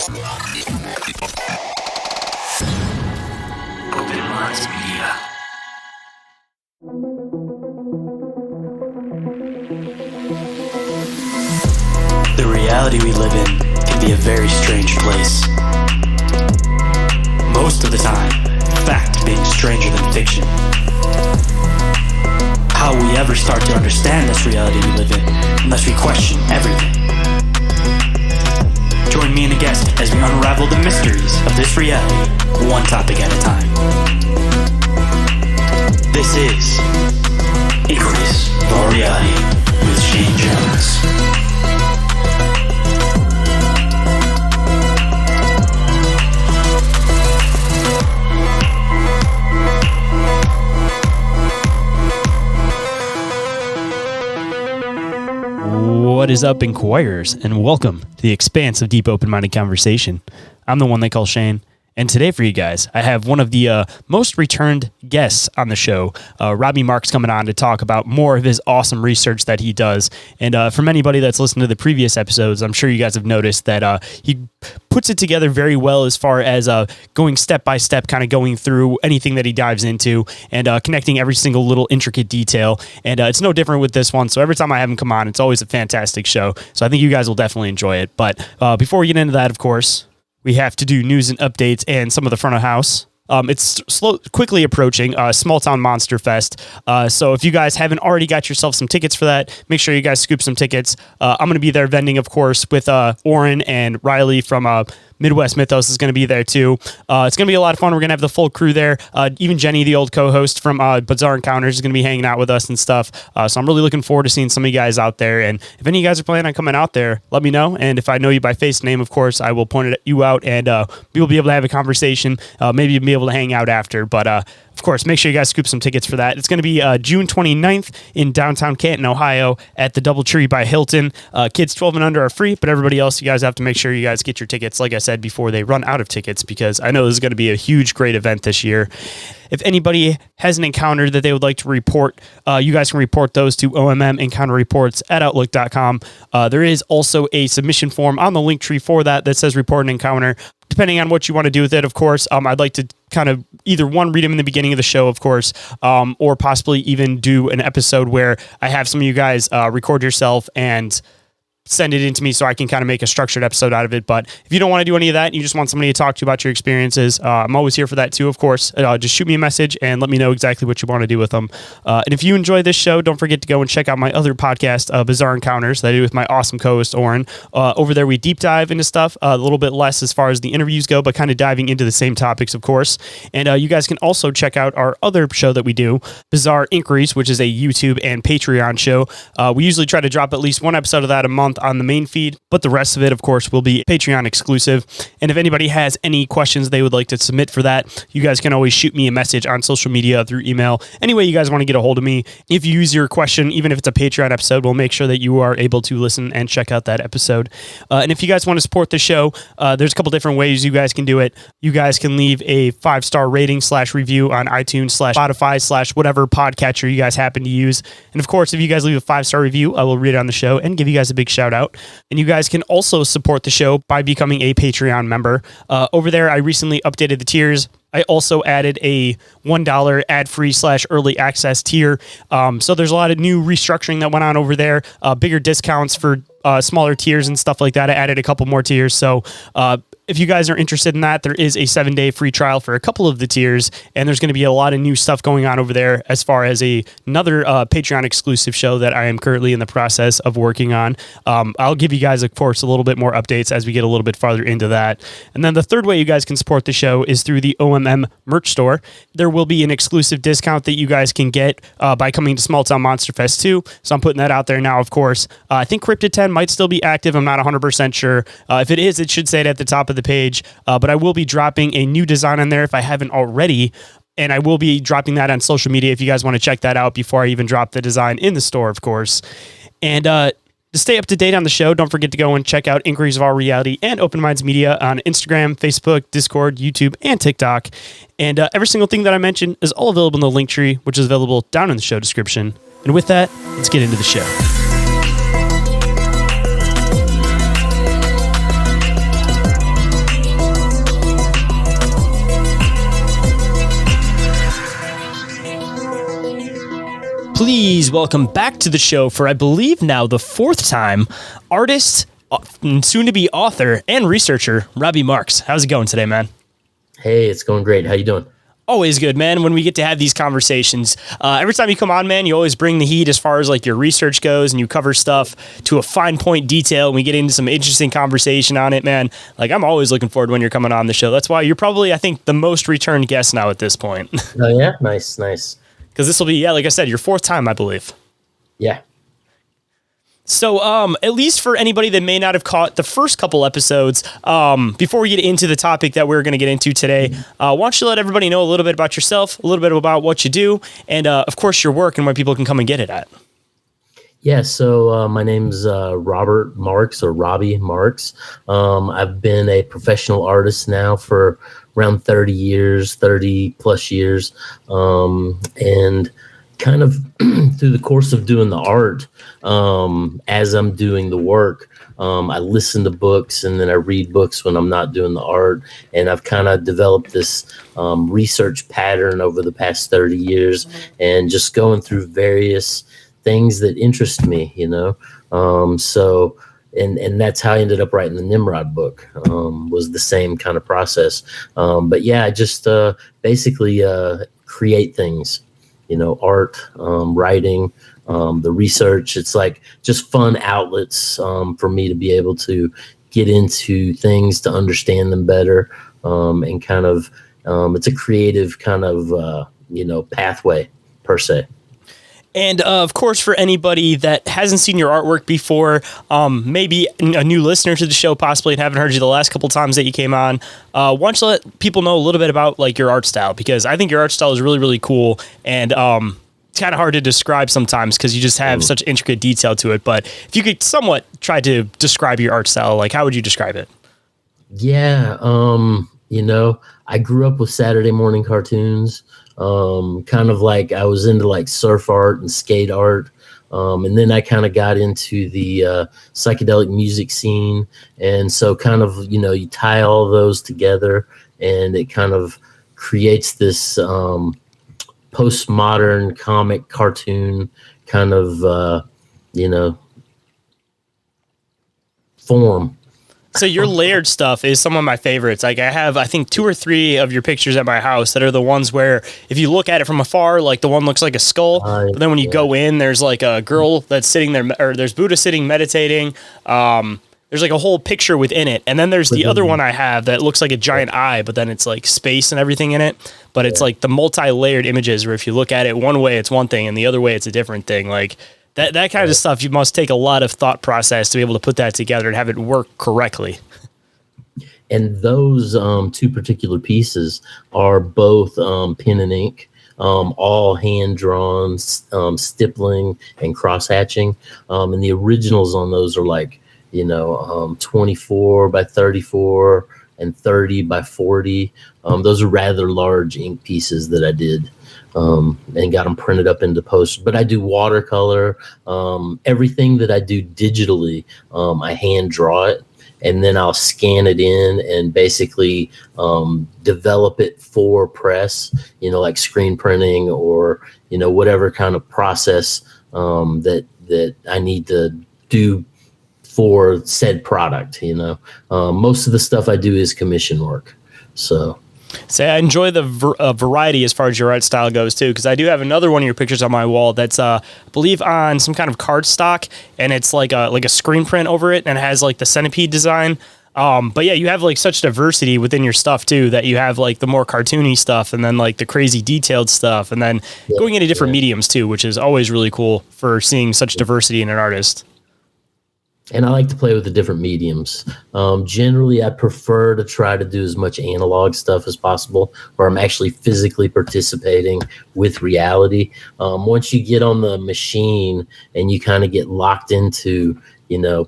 The reality we live in can be a very strange place. Most of the time, fact being stranger than fiction. How will we ever start to understand this reality we live in unless we question everything? Join me and a guest as we unravel the mysteries of this reality, one topic at a time. This is Inquiries of Our Reality with Shayn Jones. What is up, Inquirers, and welcome to the expanse of deep, open-minded conversation. I'm the one they call Shayn, and today for you guys, I have one of the most returned guests on the show, Robby Marx, coming on to talk about more of his awesome research that he does. And from anybody that's listened to the previous episodes, I'm sure you guys have noticed that he puts it together very well as far as going step by step, kind of going through anything that he dives into and connecting every single little intricate detail. And it's no different with this one. So every time I have him come on, it's always a fantastic show. So I think you guys will definitely enjoy it. But before we get into that, of course, we have to do news and updates and some of the front of house. It's quickly approaching Small Town Monster Fest. So if you guys haven't already got yourself some tickets for that, make sure you guys scoop some tickets. I'm going to be there vending, of course, with Orin and Ryley from Midwest Mythos is going to be there too. It's going to be a lot of fun. We're going to have the full crew there. Even Jenny, the old co-host from Bizarre Encounters, is going to be hanging out with us and stuff. So I'm really looking forward to seeing some of you guys out there. And if any of you guys are planning on coming out there, let me know. And if I know you by face name, of course, I will point you out and we will be able to have a conversation. Maybe be able to hang out after. But of course, make sure you guys scoop some tickets for that. It's going to be June 29th in downtown Canton, Ohio at the DoubleTree by Hilton. Kids 12 and under are free, but everybody else, you guys have to make sure you guys get your tickets, like I said, before they run out of tickets, because I know this is going to be a huge, great event this year. If anybody has an encounter that they would like to report, you guys can report those to ommencounterreports at outlook.com. There is also a submission form on the link tree for that says report an encounter. Depending on what you want to do with it, of course, I'd like to kind of either one, read them in the beginning of the show, of course, or possibly even do an episode where I have some of you guys record yourself and send it in to me so I can kind of make a structured episode out of it. But if you don't want to do any of that, you just want somebody to talk to you about your experiences, I'm always here for that too, of course. Just shoot me a message and let me know exactly what you want to do with them. And if you enjoy this show, don't forget to go and check out my other podcast, Bizarre Encounters, that I do with my awesome co-host, Orin. Over there, we deep dive into stuff, a little bit less as far as the interviews go, but kind of diving into the same topics, of course. And you guys can also check out our other show that we do, Bizarre Inquiries, which is a YouTube and Patreon show. We usually try to drop at least one episode of that a month on the main feed, but the rest of it, of course, will be Patreon exclusive. And if anybody has any questions they would like to submit for that, you guys can always shoot me a message on social media, through email, any way you guys want to get a hold of me. If you use your question, even if it's a Patreon episode, we'll make sure that you are able to listen and check out that episode. And if you guys want to support the show, there's a couple different ways you guys can do it. You guys can leave a 5-star rating / review on iTunes / Spotify / whatever podcatcher you guys happen to use. And of course, if you guys leave a 5-star review, I will read it on the show and give you guys a big shout out. And you guys can also support the show by becoming a Patreon member. Over there, I recently updated the tiers. I also added a $1 ad-free / early access tier. So there's a lot of new restructuring that went on over there, bigger discounts for smaller tiers and stuff like that. I added a couple more tiers. So if you guys are interested in that, there is a 7-day free trial for a couple of the tiers, and there's going to be a lot of new stuff going on over there as far as another Patreon exclusive show that I am currently in the process of working on. I'll give you guys, of course, a little bit more updates as we get a little bit farther into that. And then the third way you guys can support the show is through the OMM merch store. There will be an exclusive discount that you guys can get by coming to Small Town Monster Fest 2. So I'm putting that out there now, of course. I think Cryptid 10 might still be active. I'm not 100% sure. If it is, it should say it at the top of the page, but I will be dropping a new design on there if I haven't already, and I will be dropping that on social media if you guys want to check that out before I even drop the design in the store, of course. And to stay up to date on the show, don't forget to go and check out Inquiries of Our Reality and Open Minds Media on Instagram, Facebook, Discord, YouTube, and TikTok. And every single thing that I mentioned is all available in the link tree, which is available down in the show description. And with that, let's get into the show. Please welcome back to the show for, I believe now, the fourth time, artist, soon-to-be author, and researcher, Robby Marx. How's it going today, man? Hey, it's going great. How you doing? Always good, man, when we get to have these conversations. Every time you come on, man, you always bring the heat as far as like your research goes, and you cover stuff to a fine point detail, and we get into some interesting conversation on it, man. Like, I'm always looking forward when you're coming on the show. That's why you're probably, I think, the most returned guest now at this point. Oh, yeah? Nice. Because this will be, like I said, your fourth time, I believe. Yeah. So, at least for anybody that may not have caught the first couple episodes, before we get into the topic that we're going to get into today, why don't you let everybody know a little bit about yourself, a little bit about what you do, and, of course, your work and where people can come and get it at. Yeah, so my name's Robert Marx, or Robby Marx. I've been a professional artist now for around 30 plus years, and kind of through the course of doing the art, as I'm doing the work, I listen to books and then I read books when I'm not doing the art. And I've kind of developed this research pattern over the past 30 years and just going through various things that interest me, you know. And that's how I ended up writing the Nimrod book, was the same kind of process. But yeah, I just basically create things. You know, art, writing, the research. It's like just fun outlets for me to be able to get into things, to understand them better, and kind of, it's a creative kind of, pathway per se. And, of course, for anybody that hasn't seen your artwork before, maybe a new listener to the show possibly and haven't heard you the last couple times that you came on, why don't you let people know a little bit about like your art style? Because I think your art style is really, really cool, and it's kind of hard to describe sometimes because you just have such intricate detail to it. But if you could somewhat try to describe your art style, like how would you describe it? Yeah, I grew up with Saturday morning cartoons. Kind of like I was into like surf art and skate art. And then I kind of got into the psychedelic music scene. And so kind of, you tie all those together and it kind of creates this postmodern comic cartoon kind of, form. So your layered stuff is some of my favorites. Like I have, I think 2 or 3 of your pictures at my house that are the ones where if you look at it from afar, like the one looks like a skull, but then when you go in, there's like a girl that's sitting there, or there's Buddha sitting meditating. There's like a whole picture within it. And then there's the other one I have that looks like a giant eye, but then it's like space and everything in it. But it's like the multi-layered images where if you look at it one way, it's one thing, and the other way, it's a different thing. Like that kind of stuff, you must take a lot of thought process to be able to put that together and have it work correctly. And those 2 particular pieces are both pen and ink, all hand-drawn, stippling and cross-hatching. And the originals on those are like, 24 by 34 and 30 by 40. Those are rather large ink pieces that I did. And got them printed up into post. But I do watercolor. Everything that I do digitally, I hand draw it, and then I'll scan it in and basically develop it for press, like screen printing or, whatever kind of process that I need to do for said product. Most of the stuff I do is commission work. So. Say I enjoy the variety as far as your art style goes too, because I do have another one of your pictures on my wall that's I believe on some kind of cardstock, and it's like a screen print over it, and it has like the centipede design. But yeah, you have like such diversity within your stuff too, that you have like the more cartoony stuff, and then like the crazy detailed stuff, and then going into different mediums too, which is always really cool for seeing such diversity in an artist. And I like to play with the different mediums. Generally, I prefer to try to do as much analog stuff as possible, where I'm actually physically participating with reality. Once you get on the machine and you kind of get locked into,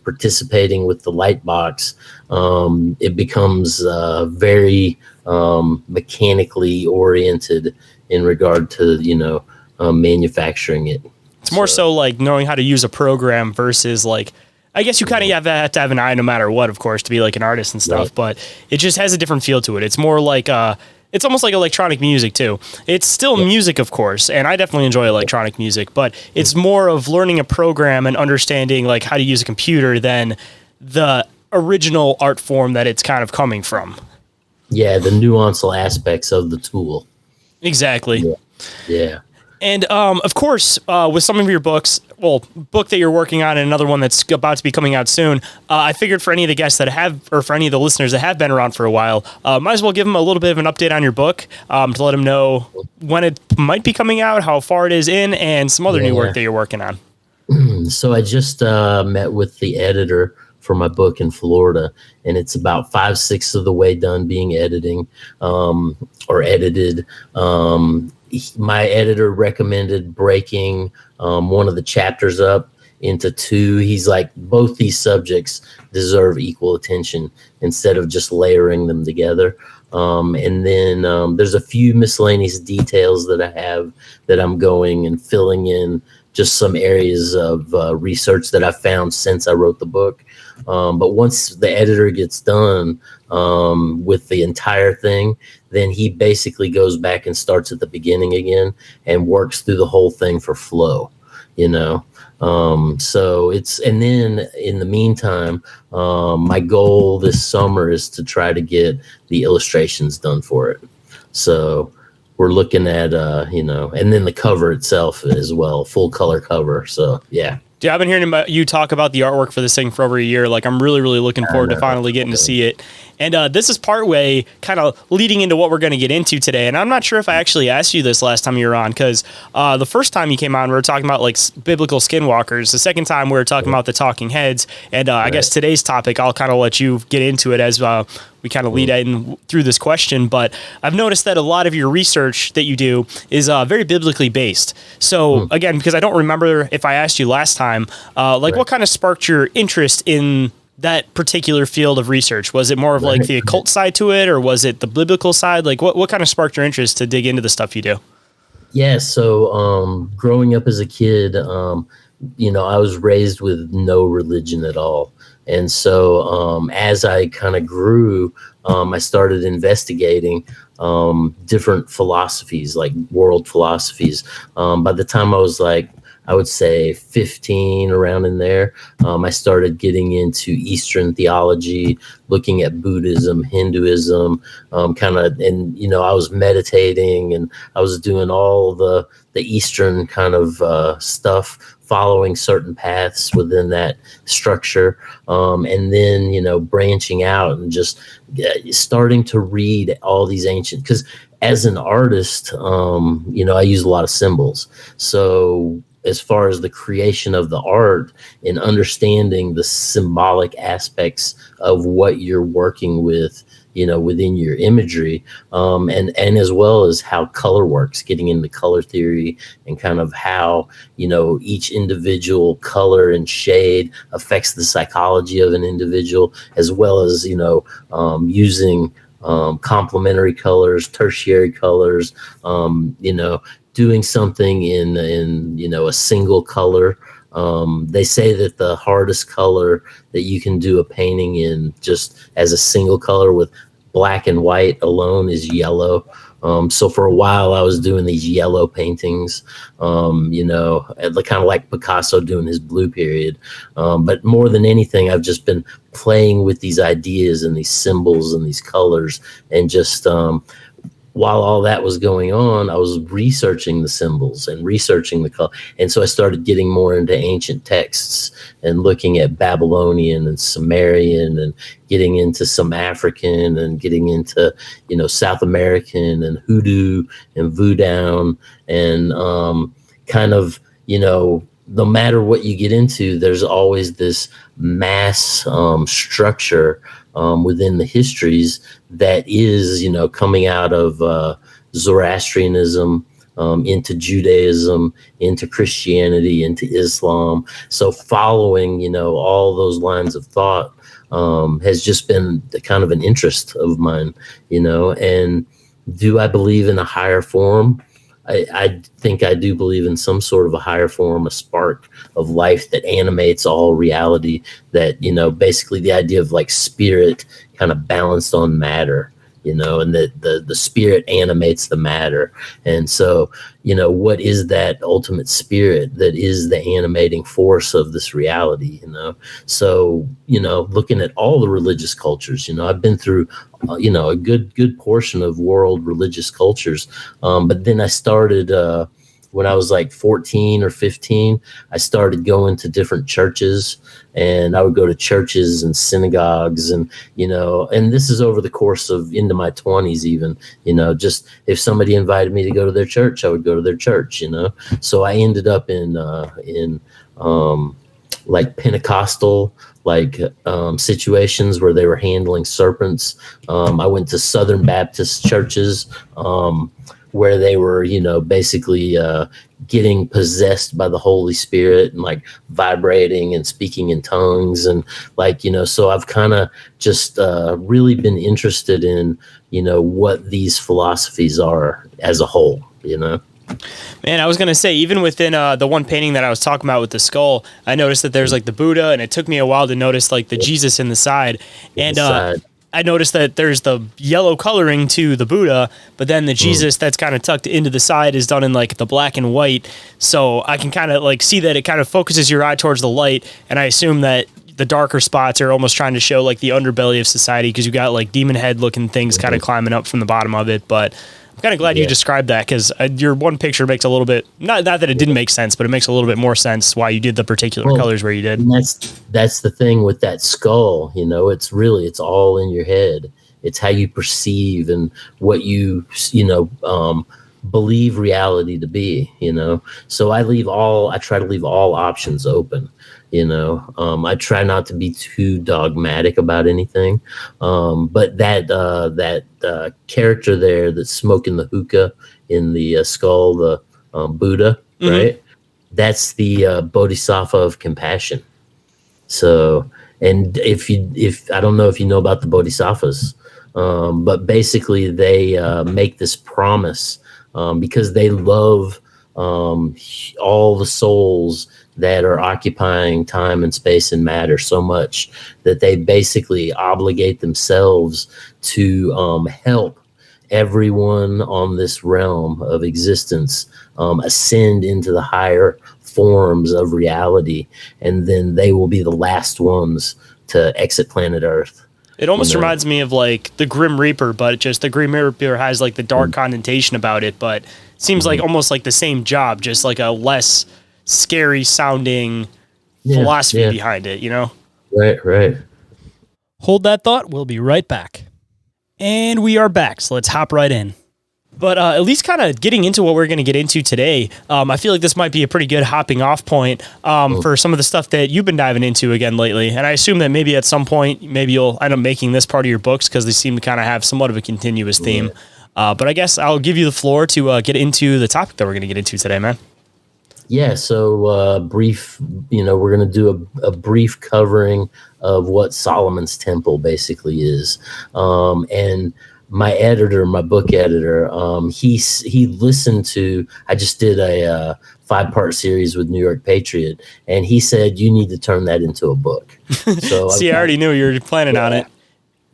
participating with the light box, it becomes very mechanically oriented in regard to, manufacturing it. It's more so like knowing how to use a program versus like, I guess you kind of have to have an eye no matter what, of course, to be like an artist and stuff, but it just has a different feel to it. It's more like It's almost like electronic music too. It's still music, of course, and I definitely enjoy electronic music, but it's more of learning a program and understanding like how to use a computer than the original art form that it's kind of coming from. Yeah, the nuanced aspects of the tool. Exactly. Yeah. And of course, with some of your books, book that you're working on and another one that's about to be coming out soon, I figured for any of the guests that have, or for any of the listeners that have been around for a while, might as well give them a little bit of an update on your book to let them know when it might be coming out, how far it is in, and some other new work that you're working on. So I just met with the editor for my book in Florida, and it's about 5/6 of the way done being edited. My editor recommended breaking one of the chapters up into two. He's like, both these subjects deserve equal attention instead of just layering them together. And then there's a few miscellaneous details that I have that I'm going and filling in, just some areas of research that I found since I wrote the book. But once the editor gets done with the entire thing, then he basically goes back and starts at the beginning again and works through the whole thing for flow, you know. So it's, and then in the meantime, my goal this summer is to try to get the illustrations done for it. So we're looking at, and then the cover itself as well, full color cover. So, yeah. Dude, I've been hearing about you talk about the artwork for this thing for over a year. Like, I'm really, really looking forward to finally getting to see it. And this is part way kind of leading into what we're going to get into today. And I'm not sure if I actually asked you this last time you were on, because the first time you came on, we were talking about like biblical skinwalkers. The second time we were talking about the talking heads. And I guess today's topic, I'll kind of let you get into it as we kind of lead in through this question. But I've noticed that a lot of your research that you do is very biblically based. So again, because I don't remember if I asked you last time, what kind of sparked your interest in that particular field of research? Was it more of like the occult side to it, or was it the biblical side? Like what kind of sparked your interest to dig into the stuff you do? Yeah. So, growing up as a kid, I was raised with no religion at all. And so, as I kind of grew, I started investigating, different philosophies, like world philosophies. By the time I was like, I would say 15, around in there, I started getting into Eastern theology, looking at Buddhism, Hinduism, I was meditating and I was doing all the Eastern kind of stuff, following certain paths within that structure. And then, branching out and just starting to read all these ancient, because as an artist, I use a lot of symbols. So as far as the creation of the art and understanding the symbolic aspects of what you're working with, within your imagery, and as well as how color works, getting into color theory and kind of how, each individual color and shade affects the psychology of an individual, as well as, using complementary colors, tertiary colors, doing something in a single color. They say that the hardest color that you can do a painting in just as a single color with black and white alone is yellow. So for a while I was doing these yellow paintings, kind of like Picasso doing his blue period. But more than anything, I've just been playing with these ideas and these symbols and these colors, and just, while all that was going on, I was researching the symbols and researching the color. And so I started getting more into ancient texts and looking at Babylonian and Sumerian, and getting into some African, and getting into, South American and hoodoo and voodoo, and kind of, no matter what you get into, there's always this mass structure within the histories that is, coming out of Zoroastrianism, into Judaism, into Christianity, into Islam. So following, all those lines of thought has just been kind of an interest of mine, and do I believe in a higher form? I think I do believe in some sort of a higher form, a spark of life that animates all reality, that, basically the idea of like spirit kind of balanced on matter, and that the spirit animates the matter. And so, what is that ultimate spirit that is the animating force of this reality, So, looking at all the religious cultures, I've been through, a good portion of world religious cultures. But then I started, when I was like 14 or 15, I started going to different churches, and I would go to churches and synagogues, and and this is over the course of into my 20s even, just if somebody invited me to go to their church, I would go to their church, So I ended up in like Pentecostal situations where they were handling serpents. I went to Southern Baptist churches where they were, basically getting possessed by the Holy Spirit and like vibrating and speaking in tongues. And so I've kind of just really been interested in, what these philosophies are as a whole, Man, I was going to say, even within the one painting that I was talking about with the skull, I noticed that there's like the Buddha, and it took me a while to notice like the Jesus in the side. And I noticed that there's the yellow coloring to the Buddha, but then the Jesus that's kind of tucked into the side is done in like the black and white. So I can kind of like see that it kind of focuses your eye towards the light. And I assume that the darker spots are almost trying to show like the underbelly of society, because you got like demon head looking things kind of climbing up from the bottom of it. But I'm kind of glad you described that, because your one picture makes a little bit, not that it didn't make sense, but it makes a little bit more sense why you did the particular colors where you did. And that's the thing with that skull, it's all in your head. It's how you perceive and what you, believe reality to be, So I try to leave all options open. I try not to be too dogmatic about anything. But that character there that's smoking the hookah in the skull, the Buddha, right? That's the Bodhisattva of compassion. So, and if I don't know if you know about the Bodhisattvas, but basically they make this promise because they love all the souls that are occupying time and space and matter so much that they basically obligate themselves to help everyone on this realm of existence ascend into the higher forms of reality, and then they will be the last ones to exit planet Earth. It almost reminds me of like the Grim Reaper, but just the Grim Reaper has like the dark connotation about it, but seems like almost like the same job, just like a less scary sounding philosophy behind it, Right. Hold that thought. We'll be right back. And we are back, so let's hop right in. But at least kind of getting into what we're going to get into today, I feel like this might be a pretty good hopping off point for some of the stuff that you've been diving into again lately. And I assume that maybe at some point, maybe you'll end up making this part of your books, because they seem to kind of have somewhat of a continuous theme. But I guess I'll give you the floor to get into the topic that we're going to get into today, man. Yeah, so brief, we're going to do a brief covering of what Solomon's Temple basically is. And my book editor, he listened to, I just did a 5-part series with New York Patriot, and he said, you need to turn that into a book. So See, I already knew you were planning on it.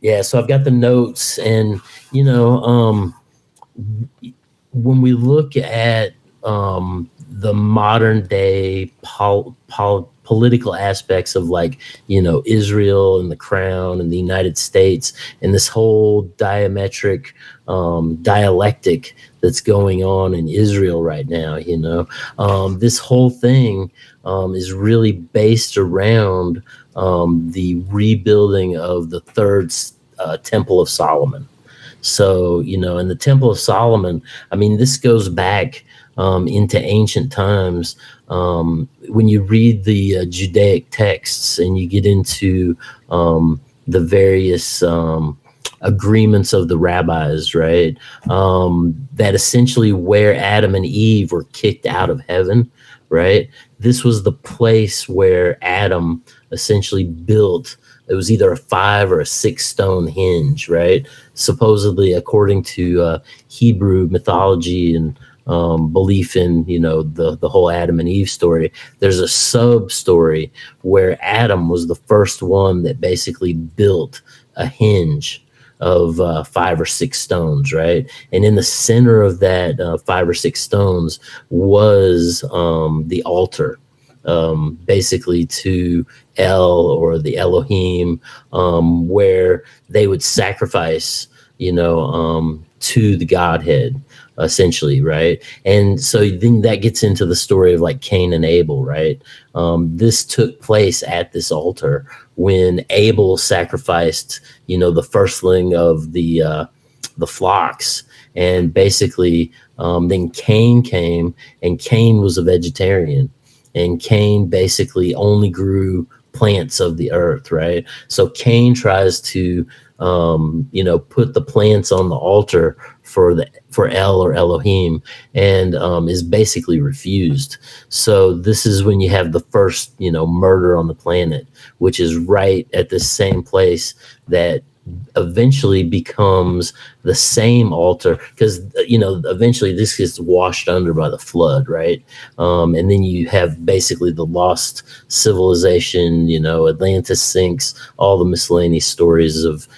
Yeah, so I've got the notes, and, when we look at the modern day political aspects of Israel and the Crown and the United States and this whole dialectic that's going on in Israel right now, this whole thing is really based around the rebuilding of the third Temple of Solomon. So, in the Temple of Solomon, I mean, this goes back into ancient times. When you read the Judaic texts and you get into the various agreements of the rabbis, right? That essentially where Adam and Eve were kicked out of heaven, right? This was the place where Adam essentially built. It was either a 5 or a 6 stone hinge, right? Supposedly, according to Hebrew mythology and belief in, the whole Adam and Eve story, there's a sub story where Adam was the first one that basically built a hinge of 5 or 6 stones, right? And in the center of that 5 or 6 stones was the altar, basically to El or the Elohim, where they would sacrifice, to the Godhead, essentially, right? And so then that gets into the story of like Cain and Abel, right? This took place at this altar when Abel sacrificed, the firstling of the flocks, and basically then Cain came, and Cain was a vegetarian, and Cain basically only grew plants of the earth, right? So Cain tries to put the plants on the altar for El or Elohim, and is basically refused. So this is when you have the first murder on the planet, which is right at the same place that eventually becomes the same altar, because eventually this gets washed under by the flood, right? And then you have basically the lost civilization, Atlantis sinks, all the miscellaneous stories of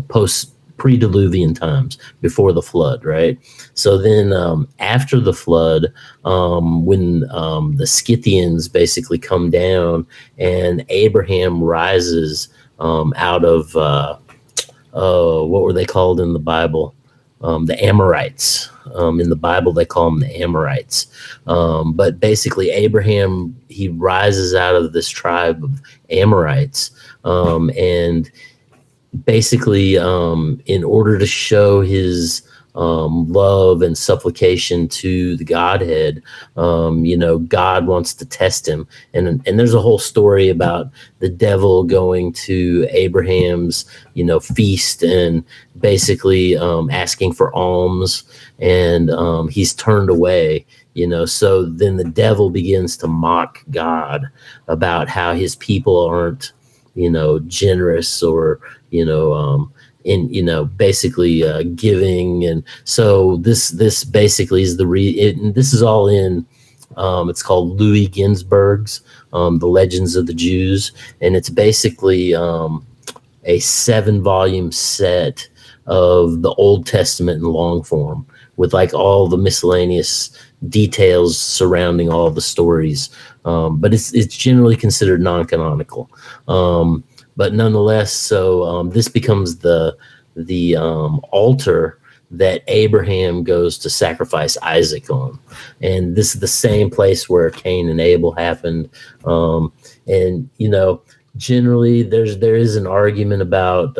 post pre-diluvian times before the flood, right? So then after the flood, when the Scythians basically come down and Abraham rises out of what were they called in the Bible? The Amorites. In the Bible, they call them the Amorites. But basically, Abraham, he rises out of this tribe of Amorites, and basically, in order to show his love and supplication to the Godhead, God wants to test him, and there's a whole story about the devil going to Abraham's feast and basically asking for alms, and he's turned away. So then the devil begins to mock God about how his people aren't generous, or basically giving. And so this basically is this is all in it's called Louis Ginsburg's The Legends of the Jews, and it's basically a 7-volume set of the Old Testament in long form, with like all the miscellaneous details surrounding all the stories, but it's generally considered non-canonical, but nonetheless. So this becomes the altar that Abraham goes to sacrifice Isaac on, and this is the same place where Cain and Abel happened. And generally there is an argument about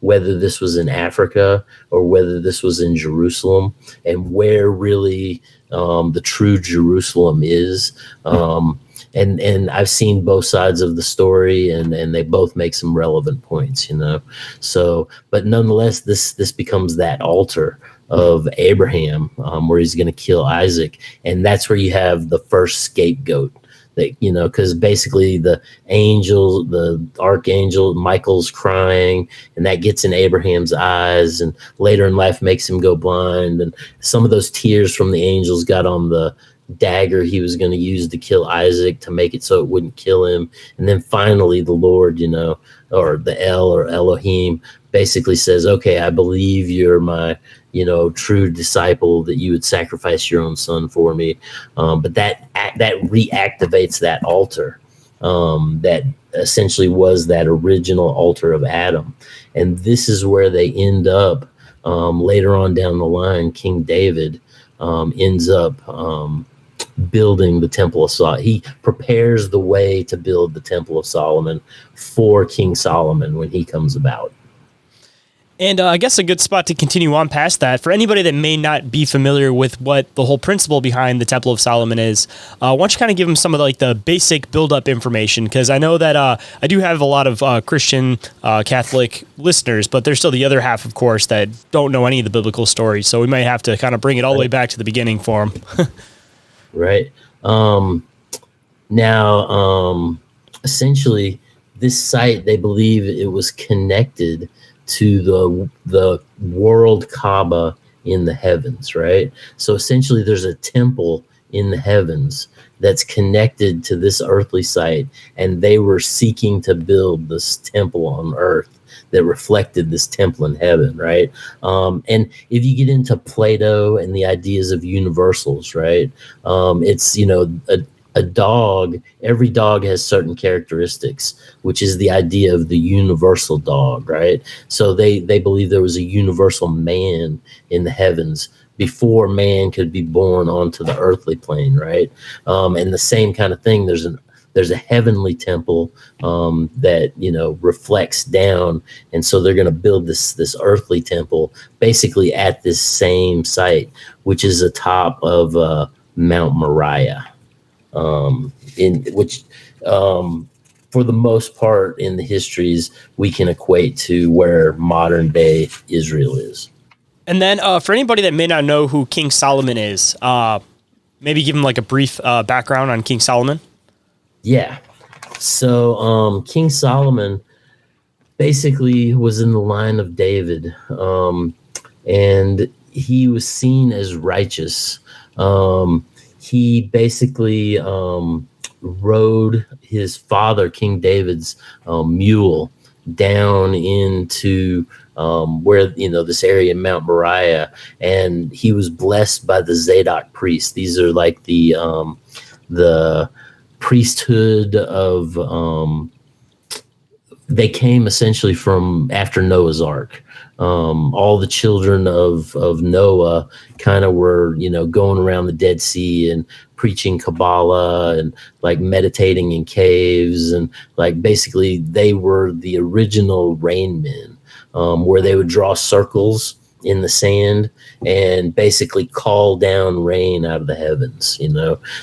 whether this was in Africa or whether this was in Jerusalem, and where really the true Jerusalem is. And I've seen both sides of the story, and they both make some relevant points, So, but nonetheless, this becomes that altar of Abraham, where he's going to kill Isaac, and that's where you have the first scapegoat. That because basically the archangel Michael's crying, and that gets in Abraham's eyes, and later in life makes him go blind, and some of those tears from the angels got on the dagger he was going to use to kill Isaac, to make it so it wouldn't kill him. And then finally the Lord, or the El or Elohim, basically says, okay, I believe you're my true disciple, that you would sacrifice your own son for me. But that reactivates that altar, that essentially was that original altar of Adam. And this is where they end up later on down the line. King David ends up building the Temple of Solomon. He prepares the way to build the Temple of Solomon for King Solomon when he comes about. And I guess a good spot to continue on past that, for anybody that may not be familiar with what the whole principle behind the Temple of Solomon is, why don't you kind of give them some of the basic build-up information? Because I know that I do have a lot of Christian Catholic listeners, but there's still the other half, of course, that don't know any of the biblical stories. So we might have to kind of bring it all the way back to the beginning for them. Right. Now, essentially, this site, they believe it was connected to the world Kaaba in the heavens, right? So essentially there's a temple in the heavens that's connected to this earthly site, and they were seeking to build this temple on earth that reflected this temple in heaven, right? And if you get into Plato and the ideas of universals, right, it's, a dog, every dog has certain characteristics, which is the idea of the universal dog, right? So they believe there was a universal man in the heavens before man could be born onto the earthly plane, right? And the same kind of thing, there's a heavenly temple that reflects down, and so they're going to build this earthly temple basically at this same site, which is atop of Mount Moriah, in which for the most part in the histories we can equate to where modern day Israel is. And then for anybody that may not know who King Solomon is, maybe give him like a brief background on King Solomon. Yeah. So King Solomon basically was in the line of David, and he was seen as righteous. He basically rode his father, King David's mule, down into where this area, Mount Moriah, and he was blessed by the Zadok priests. These are like the priesthood of they came essentially from after Noah's Ark. All the children of Noah kind of were, going around the Dead Sea and preaching Kabbalah and like meditating in caves, and like basically they were the original rain men, where they would draw circles in the sand and basically call down rain out of the heavens.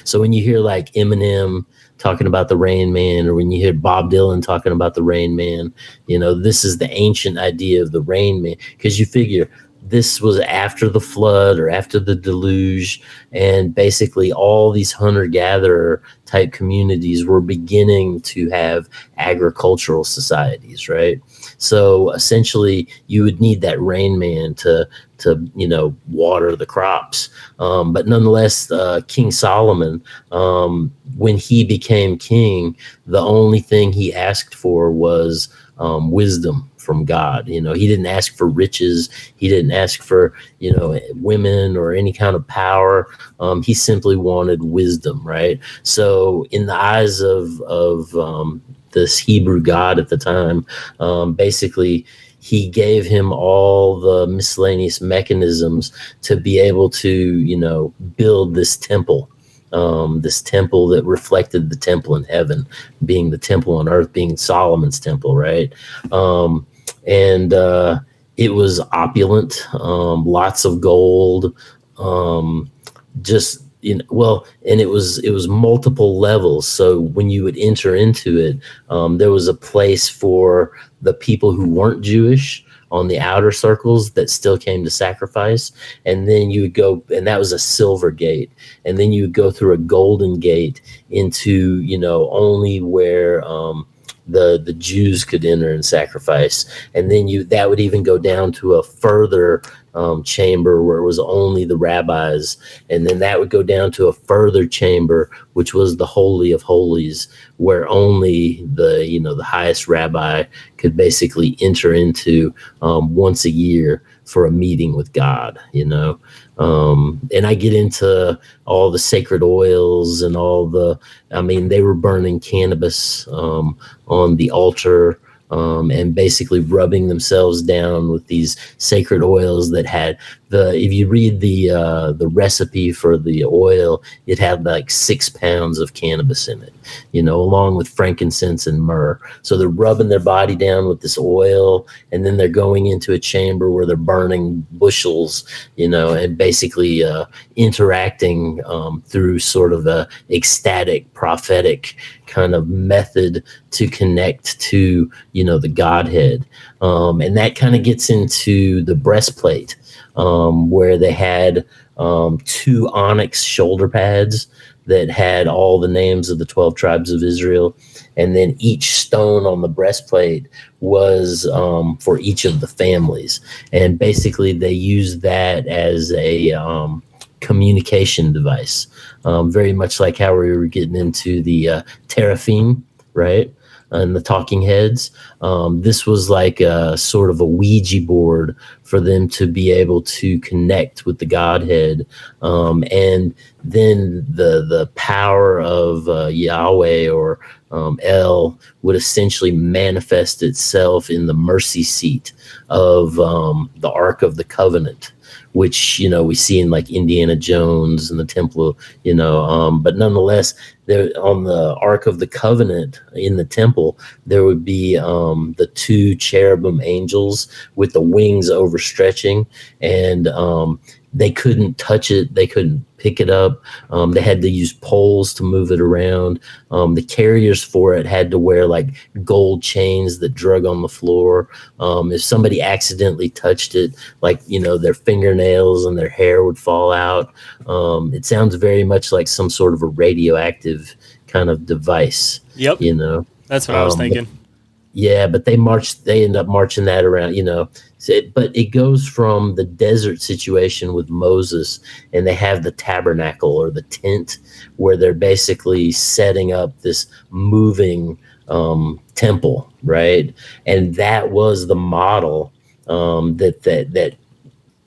So when you hear like Eminem talking about the Rain Man, or when you hear Bob Dylan talking about the Rain Man, this is the ancient idea of the Rain Man, because you figure this was after the flood or after the deluge, and basically all these hunter-gatherer type communities were beginning to have agricultural societies, right? So essentially you would need that Rain Man to water the crops. But nonetheless, King Solomon, when he became king, the only thing he asked for was wisdom from God. He didn't ask for riches. He didn't ask for, women or any kind of power. He simply wanted wisdom, right? So in the eyes of this Hebrew God at the time, basically he gave him all the miscellaneous mechanisms to be able to, build this temple that reflected the temple in heaven, being the temple on earth, being Solomon's temple, right? And it was opulent, lots of gold, and it was multiple levels. So when you would enter into it, there was a place for the people who weren't Jewish on the outer circles that still came to sacrifice. And then you would go, and that was a silver gate. And then you would go through a golden gate into, only where the Jews could enter and sacrifice. And then that would even go down to a further chamber where it was only the rabbis, and then that would go down to a further chamber which was the Holy of Holies, where only the highest rabbi could basically enter into once a year for a meeting with God. And I get into all the sacred oils and they were burning cannabis on the altar, and basically rubbing themselves down with these sacred oils that had if you read the recipe for the oil, it had like 6 pounds of cannabis in it, along with frankincense and myrrh. So they're rubbing their body down with this oil, and then they're going into a chamber where they're burning bushels, and basically interacting through sort of a ecstatic, prophetic kind of method to connect to, the Godhead. And that kind of gets into the breastplate, where they had 2 onyx shoulder pads that had all the names of the 12 tribes of Israel. And then each stone on the breastplate was for each of the families. And basically they used that as a communication device, very much like how we were getting into the teraphim, right? and the talking heads. This was like a sort of a Ouija board for them to be able to connect with the Godhead. And then the power of Yahweh or El would essentially manifest itself in the mercy seat of the Ark of the Covenant, which, we see in like Indiana Jones and the Temple, but nonetheless, there on the Ark of the Covenant in the temple, there would be the two cherubim angels with the wings overstretching, and they couldn't touch it. They couldn't pick it up. They had to use poles to move it around. The carriers for it had to wear like gold chains that drug on the floor. If somebody accidentally touched it, like, their fingernails and their hair would fall out. It sounds very much like some sort of a radioactive kind of device. Yep. That's what I was thinking. But they end up marching that around, but it goes from the desert situation with Moses, and they have the tabernacle or the tent where they're basically setting up this moving temple, right? And that was the model that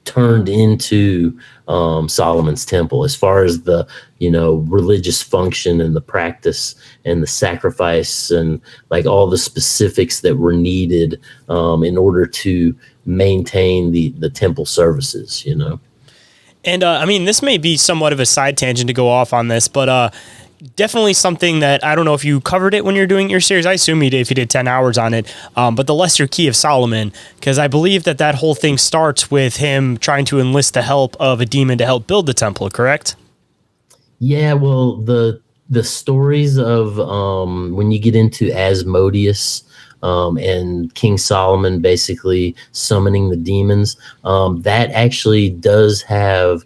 turned into Solomon's temple, as far as the religious function and the practice and the sacrifice and like all the specifics that were needed in order to maintain the temple services. And this may be somewhat of a side tangent to go off on this, but definitely something that I don't know if you covered it when you're doing your series. I assume you did if you did 10 hours on it. But the Lesser Key of Solomon, because I believe that whole thing starts with him trying to enlist the help of a demon to help build the temple, correct? Yeah, well, the stories of when you get into Asmodeus and King Solomon basically summoning the demons, that actually does have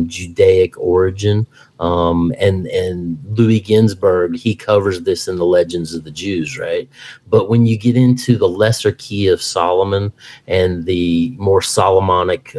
Judaic origin. And Louis Ginsburg, he covers this in the Legends of the Jews, right? But when you get into the Lesser Key of Solomon and the more Solomonic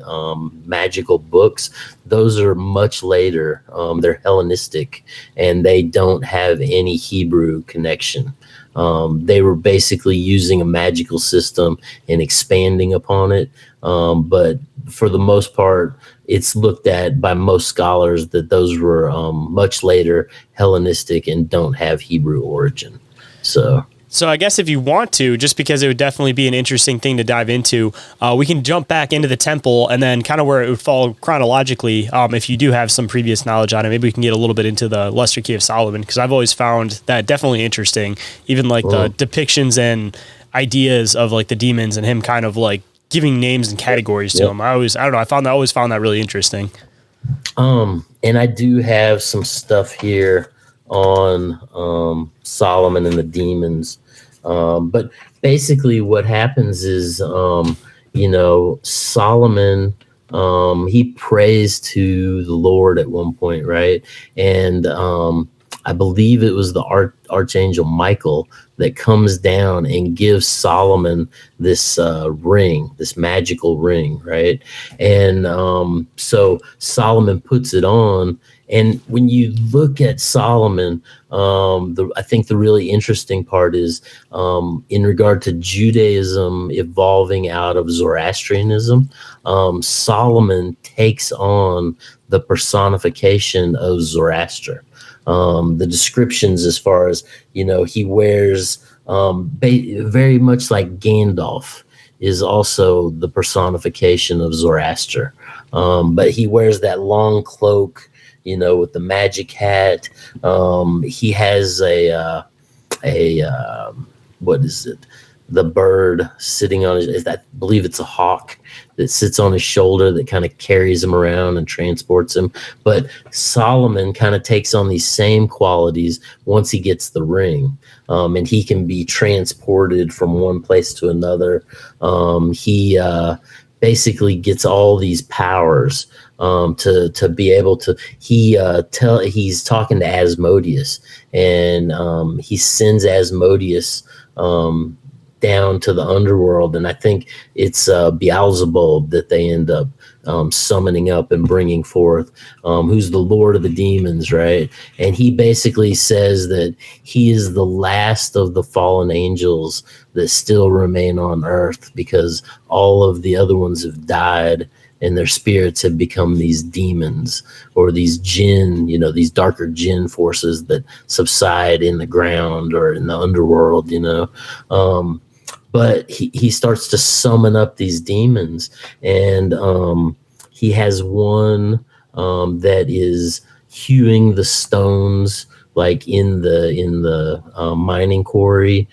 magical books, those are much later. They're Hellenistic, and they don't have any Hebrew connection. They were basically using a magical system and expanding upon it. But for the most part, it's looked at by most scholars that those were much later Hellenistic and don't have Hebrew origin. So I guess if you want to, just because it would definitely be an interesting thing to dive into, we can jump back into the temple and then kind of where it would fall chronologically. If you do have some previous knowledge on it, maybe we can get a little bit into the Lesser Key of Solomon, because I've always found that definitely interesting. Even like the depictions and ideas of like the demons and him kind of like giving names and categories to them. I always found that really interesting. And I do have some stuff here on Solomon and the demons. But basically what happens is, Solomon, he prays to the Lord at one point, right? And I believe it was the Archangel Michael that comes down and gives Solomon this ring, this magical ring, right? And so Solomon puts it on. And when you look at Solomon, I think the really interesting part is in regard to Judaism evolving out of Zoroastrianism, Solomon takes on the personification of Zoroaster. The descriptions as far as, he wears very much like Gandalf is also the personification of Zoroaster. But he wears that long cloak, with the magic hat. He has a what is it? The bird sitting on I believe it's a hawk that sits on his shoulder that kind of carries him around and transports him. But Solomon kind of takes on these same qualities once he gets the ring, and he can be transported from one place to another. He basically gets all these powers to be able to. He's talking to Asmodeus, and he sends Asmodeus down to the underworld, and I think it's Beelzebub that they end up summoning up and bringing forth, who's the Lord of the demons, right? And he basically says that he is the last of the fallen angels that still remain on earth, because all of the other ones have died and their spirits have become these demons, or these jinn, these darker jinn forces that subside in the ground or in the underworld, but he starts to summon up these demons, and he has one that is hewing the stones, like in the mining quarry.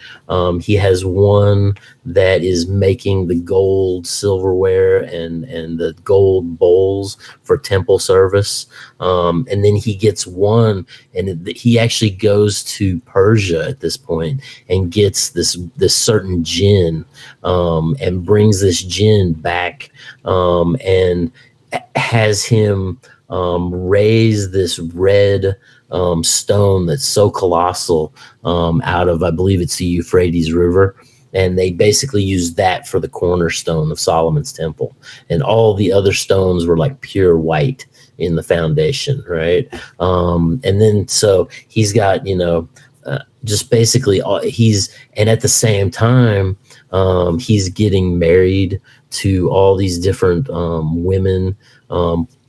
He has one that is making the gold silverware and the gold bowls for temple service. And then he gets one, and he actually goes to Persia at this point and gets this certain jinn, and brings this jinn back, and has him raise this red stone that's so colossal, out of, I believe it's the Euphrates River. And they basically used that for the cornerstone of Solomon's temple. And all the other stones were like pure white in the foundation, right? And then so he's got, just basically and at the same time, he's getting married to all these different women,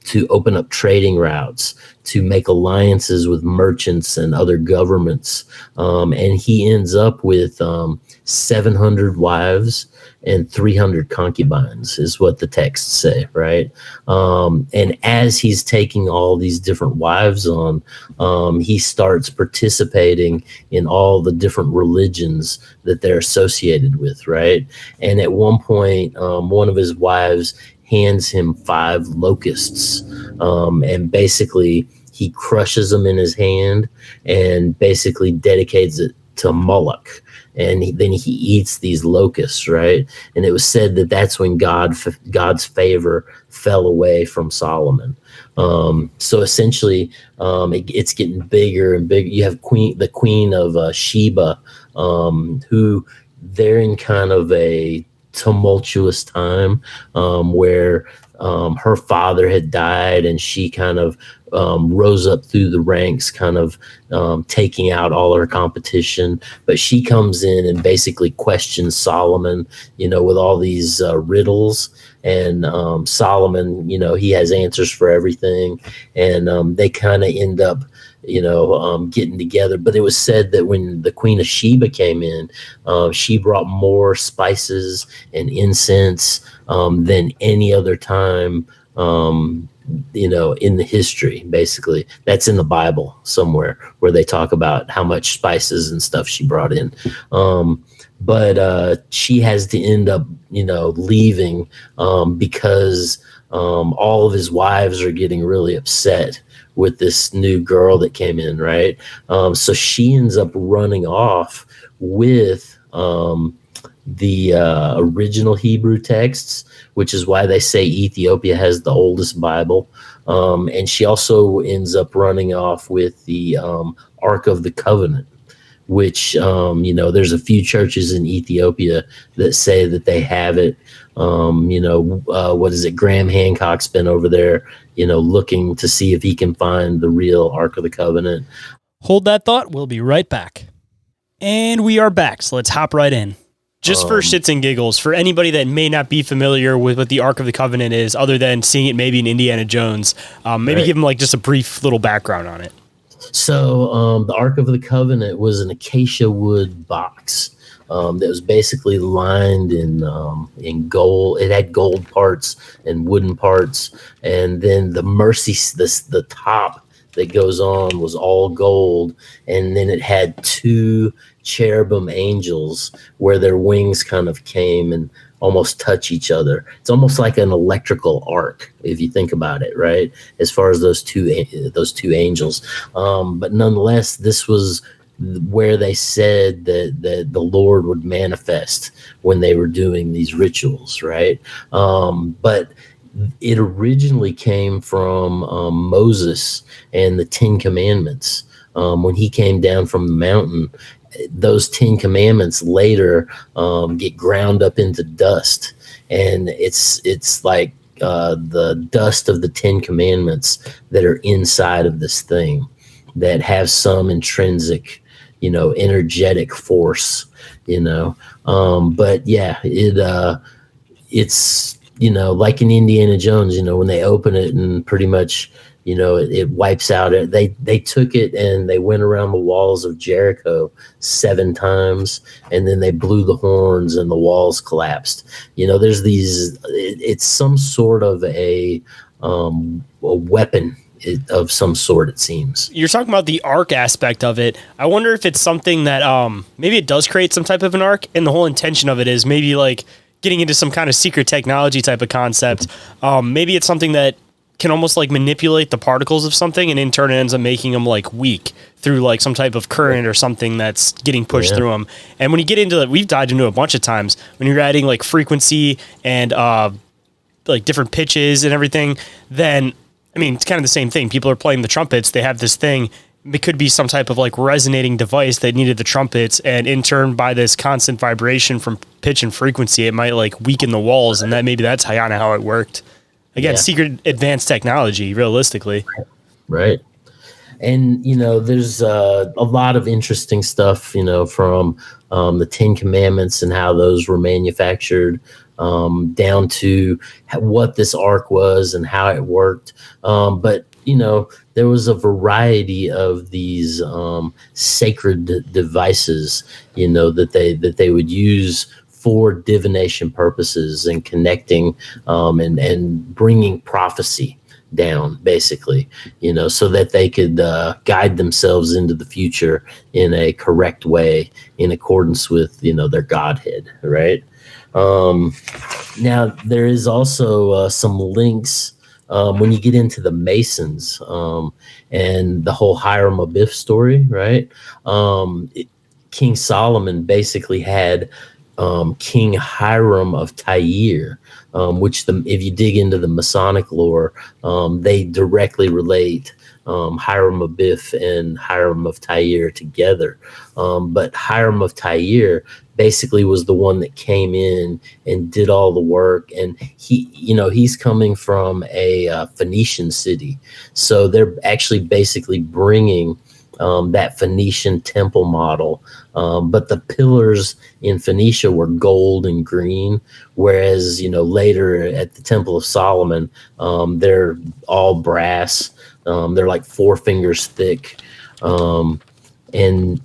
to open up trading routes, to make alliances with merchants and other governments. And he ends up with 700 wives and 300 concubines, is what the texts say, right? And as he's taking all these different wives on, he starts participating in all the different religions that they're associated with, right? And at one point, one of his wives hands him 5 locusts, and basically he crushes them in his hand and basically dedicates it to Moloch. And then he eats these locusts, right? And it was said that that's when God's favor fell away from Solomon. So essentially, it's getting bigger and bigger. You have the queen of Sheba, who they're in kind of a tumultuous time, where her father had died, and she kind of rose up through the ranks, kind of taking out all her competition. But she comes in and basically questions Solomon, with all these riddles. And Solomon, he has answers for everything. And they kind of end up, getting together. But it was said that when the Queen of Sheba came in, she brought more spices and incense than any other time, in the history. Basically, that's in the Bible somewhere, where they talk about how much spices and stuff she brought in. But she has to end up, leaving, because all of his wives are getting really upset with this new girl that came in, right? So she ends up running off with the original Hebrew texts, which is why they say Ethiopia has the oldest Bible. And she also ends up running off with the Ark of the Covenant, which, there's a few churches in Ethiopia that say that they have it. What is it? Graham Hancock's been over there, looking to see if he can find the real Ark of the Covenant. Hold that thought. We'll be right back. And we are back. So let's hop right in. Just for shits and giggles, for anybody that may not be familiar with what the Ark of the Covenant is, other than seeing it maybe in Indiana Jones, maybe give them like just a brief little background on it. So the Ark of the Covenant was an acacia wood box that was basically lined in gold. It had gold parts and wooden parts, and then the top that goes on was all gold, and then it had 2 cherubim angels where their wings kind of came and almost touch each other. It's almost like an electrical arc, if you think about it, right? As far as those two angels. But nonetheless, this was where they said that the Lord would manifest when they were doing these rituals, right? But it originally came from Moses and the 10 Commandments. When he came down from the mountain, those 10 Commandments later get ground up into dust, and it's like the dust of the 10 Commandments that are inside of this thing that have some intrinsic, energetic force, but yeah, it's, like in Indiana Jones, when they open it and pretty much, it wipes out it. They took it and they went around the walls of Jericho 7 times, and then they blew the horns and the walls collapsed. There's it's some sort of a weapon of some sort, it seems. You're talking about the arc aspect of it. I wonder if it's something that maybe it does create some type of an arc, and the whole intention of it is maybe like getting into some kind of secret technology type of concept. Maybe it's something that can almost like manipulate the particles of something, and in turn it ends up making them like weak through like some type of current or something that's getting pushed through them. And when you get into it, we've dived into it a bunch of times, when you're adding like frequency and like different pitches and everything, then I mean, it's kind of the same thing. People are playing the trumpets. They have this thing. It could be some type of like resonating device that needed the trumpets, and in turn, by this constant vibration from pitch and frequency, it might like weaken the walls, and that's how it worked. Again, secret advanced technology, realistically. Right. And, there's a lot of interesting stuff, from the 10 Commandments and how those were manufactured, down to what this ark was and how it worked. But, there was a variety of these sacred devices, that they would use for divination purposes and connecting and bringing prophecy down, basically, so that they could guide themselves into the future in a correct way in accordance with, their godhead, right? Now, there is also some links when you get into the Masons and the whole Hiram Abiff story, right? King Solomon basically had King Hiram of Tyre, which if you dig into the Masonic lore, they directly relate Hiram Abiff and Hiram of Tyre together. But Hiram of Tyre basically was the one that came in and did all the work, and he's coming from a Phoenician city, so they're actually basically bringing that Phoenician temple model, but the pillars in Phoenicia were gold and green, whereas later at the Temple of Solomon, they're all brass. They're like 4 fingers thick, and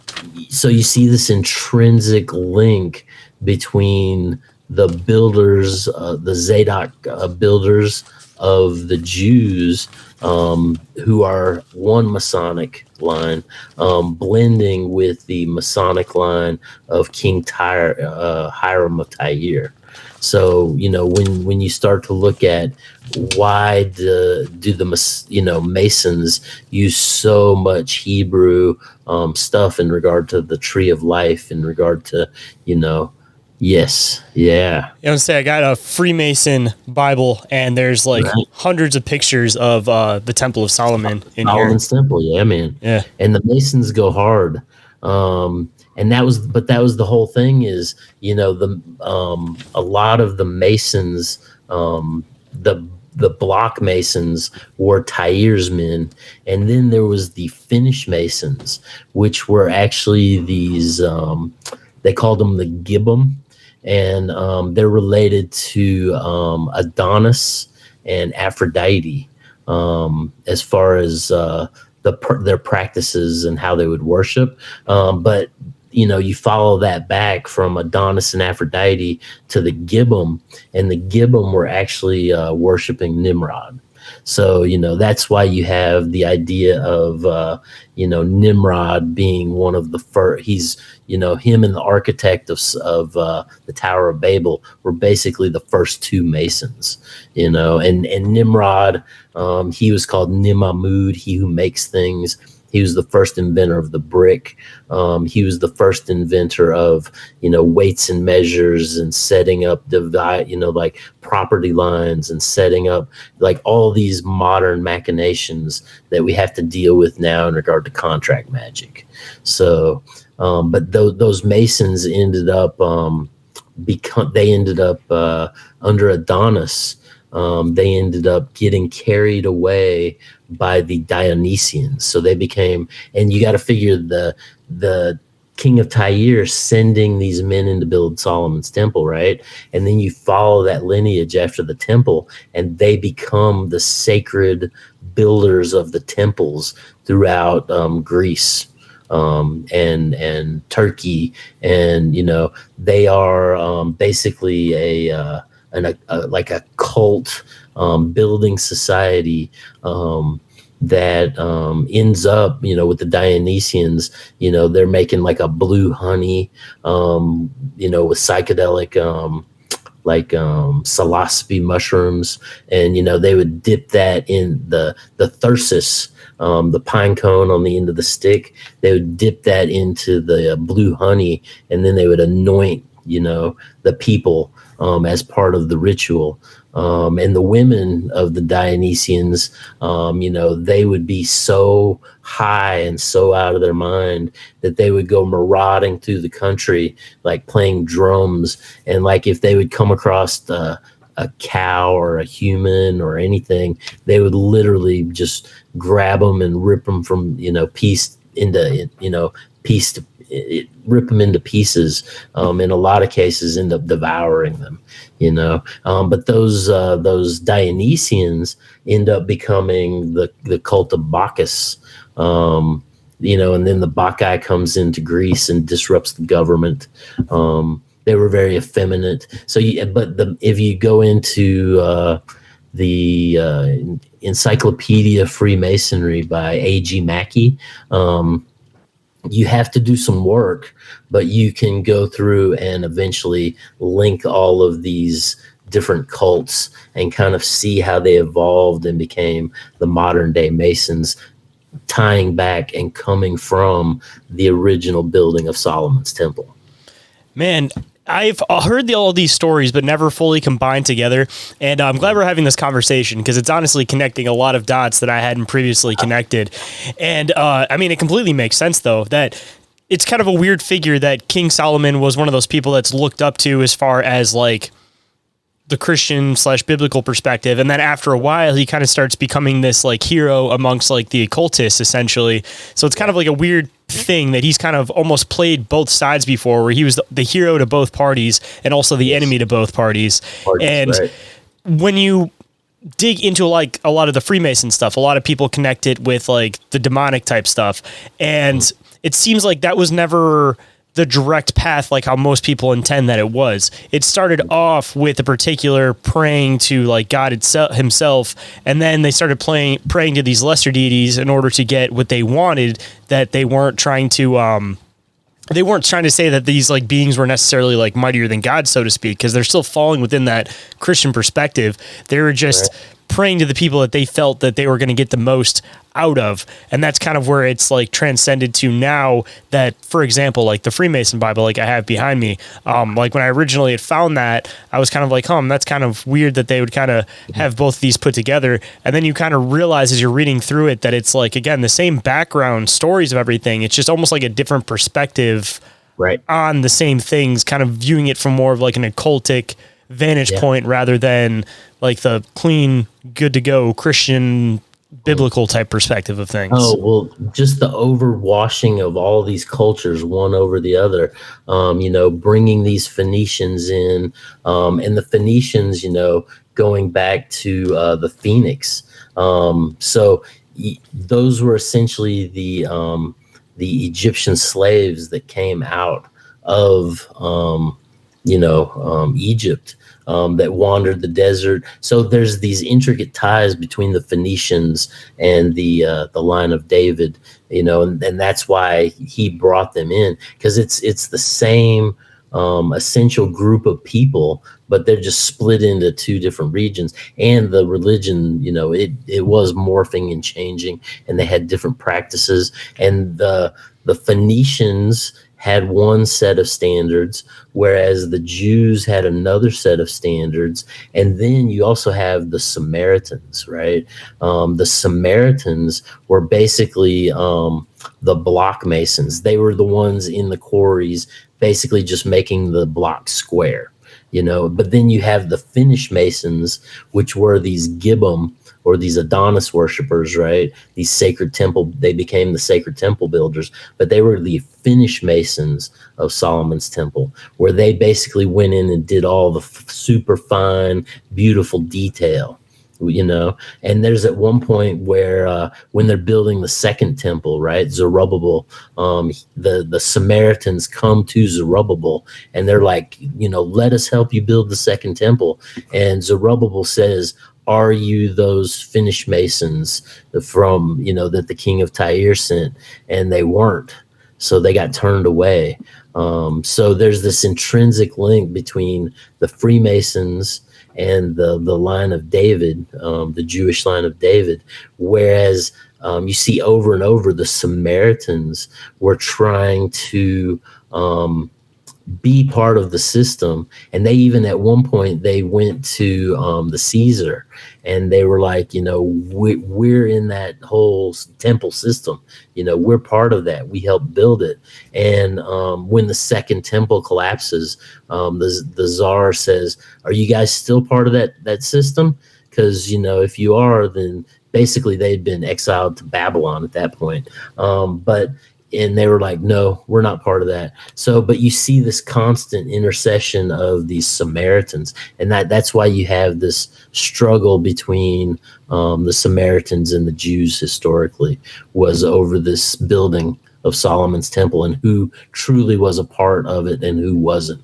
so you see this intrinsic link between the builders, the Zadok builders of the Jews, who are one Masonic line, blending with the Masonic line of King Hiram of Tyre. So, when you start to look at why do the Masons use so much Hebrew stuff in regard to the tree of life, in regard to, yes, yeah. I was say I got a Freemason Bible, and there's like hundreds of pictures of the Temple of Solomon in Solomon's here. Temple, yeah, man. Yeah, and the Masons go hard. And that was the whole thing is, a lot of the Masons, the block Masons were Tyre's men. And then there was the Finnish Masons, which were actually these, they called them the Gibbum. And they're related to Adonis and Aphrodite, as far as their practices and how they would worship. But you follow that back from Adonis and Aphrodite to the Gibbum, and the Gibbum were actually worshiping Nimrod. So, that's why you have the idea of, Nimrod being one of the first. He's, him and the architect of the Tower of Babel were basically the first 2 Masons, and Nimrod, he was called Nimamud, he who makes things. He was the first inventor of the brick. He was the first inventor of, weights and measures and setting up like property lines and setting up like all these modern machinations that we have to deal with now in regard to contract magic. So, but those Masons ended up under Adonis. they ended up getting carried away by the Dionysians. So they became, and you got to figure the king of Tyre sending these men in to build Solomon's temple, right? And then you follow that lineage after the temple, and they become the sacred builders of the temples throughout Greece and Turkey, and they are basically a like a cult building society that ends up, with the Dionysians. They're making like a blue honey, with psychedelic like psilocybe mushrooms, and they would dip that in the thyrsus, the pine cone on the end of the stick. They would dip that into the blue honey, and then they would anoint the people as part of the ritual. And the women of the Dionysians, they would be so high and so out of their mind that they would go marauding through the country, like playing drums. And like if they would come across a cow or a human or anything, they would literally just grab them and rip them from, piece into, piece to rip them into pieces. In a lot of cases end up devouring them, but those Dionysians end up becoming the cult of Bacchus, and then the Bacchae comes into Greece and disrupts the government. They were very effeminate. So if you go into the Encyclopedia Freemasonry by A.G. Mackey, you have to do some work, but you can go through and eventually link all of these different cults and kind of see how they evolved and became the modern day Masons, tying back and coming from the original building of Solomon's temple. Man, I've heard all of these stories, but never fully combined together. And I'm glad we're having this conversation because it's honestly connecting a lot of dots that I hadn't previously connected. And it completely makes sense, though, that it's kind of a weird figure that King Solomon was one of those people that's looked up to as far as like the Christian / biblical perspective. And then after a while, he kind of starts becoming this like hero amongst like the occultists, essentially. So it's kind of like a weird thing that he's kind of almost played both sides before, where he was the hero to both parties and also the enemy to both parties. And right. When you dig into like a lot of the Freemason stuff, a lot of people connect it with like the demonic type stuff. And it seems like that was never the direct path, like how most people intend that it was. It started off with a particular praying to like God himself, and then they started praying to these lesser deities in order to get what they wanted. That they weren't trying to say that these like beings were necessarily like mightier than God, so to speak, because they're still falling within that Christian perspective. They were just praying to the people that they felt that they were going to get the most out of. And that's kind of where it's like transcended to now that, for example, like the Freemason Bible, like I have behind me, like when I originally had found that, I was kind of like, that's kind of weird that they would kind of have both these put together. And then you kind of realize as you're reading through it that it's like, again, the same background stories of everything. It's just almost like a different perspective on the same things, kind of viewing it from more of like an occultic vantage point rather than like the clean, good to go Christian biblical type perspective of things. Oh, well, just the overwashing of all these cultures, one over the other, bringing these Phoenicians in, and the Phoenicians, going back to the Phoenix. So those were essentially the Egyptian slaves that came out of, Egypt, that wandered the desert. So there's these intricate ties between the Phoenicians and the line of David, and that's why he brought them in, because it's the same essential group of people, but they're just split into two different regions. And the religion, it was morphing and changing, and they had different practices. And the Phoenicians had one set of standards, whereas the Jews had another set of standards. And then you also have the Samaritans, right? The Samaritans were basically the block masons. They were the ones in the quarries basically just making the block square. But then you have the Finnish Masons, which were these Gibbum or these Adonis worshipers, right? These they became the sacred temple builders, but they were the Finnish Masons of Solomon's temple, where they basically went in and did all the super fine, beautiful detail. And there's at one point where when they're building the second temple, right, Zerubbabel, the Samaritans come to Zerubbabel and they're like, let us help you build the second temple. And Zerubbabel says, are you those Finnish Masons from, that the king of Tyre sent? And they weren't. So they got turned away. So there's this intrinsic link between the Freemasons and the line of David, the Jewish line of David, whereas you see over and over the Samaritans were trying to be part of the system, and they even at one point they went to the Caesar, and they were like, we're in that whole temple system, we're part of that, we helped build it. And when the second temple collapses, the czar says, are you guys still part of that system? Because if you are, then basically they'd been exiled to Babylon at that point. And they were like, no, we're not part of that. So, but you see this constant intercession of these Samaritans, and that's why you have this struggle between the Samaritans and the Jews historically, was over this building of Solomon's temple and who truly was a part of it and who wasn't.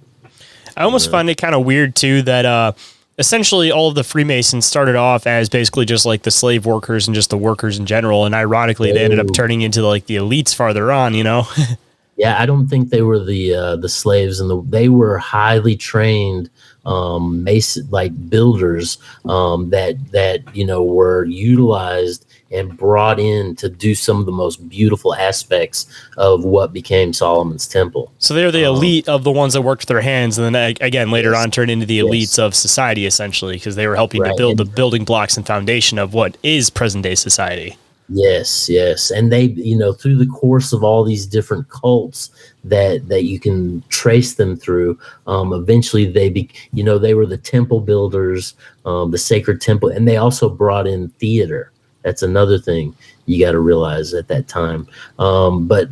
I almost find it kind of weird too that essentially all of the Freemasons started off as basically just like the slave workers and just the workers in general. And ironically, they ended up turning into like the elites farther on, Yeah, I don't think they were the slaves, and they were highly trained mason, like builders that were utilized and brought in to do some of the most beautiful aspects of what became Solomon's temple. So they're the elite of the ones that worked with their hands, and then again later on turned into the elites of society, essentially, because they were helping to build the building blocks and foundation of what is present day society. Yes. And they, through the course of all these different cults that you can trace them through, eventually they were the temple builders, the sacred temple, and they also brought in theater. That's another thing you got to realize at that time. But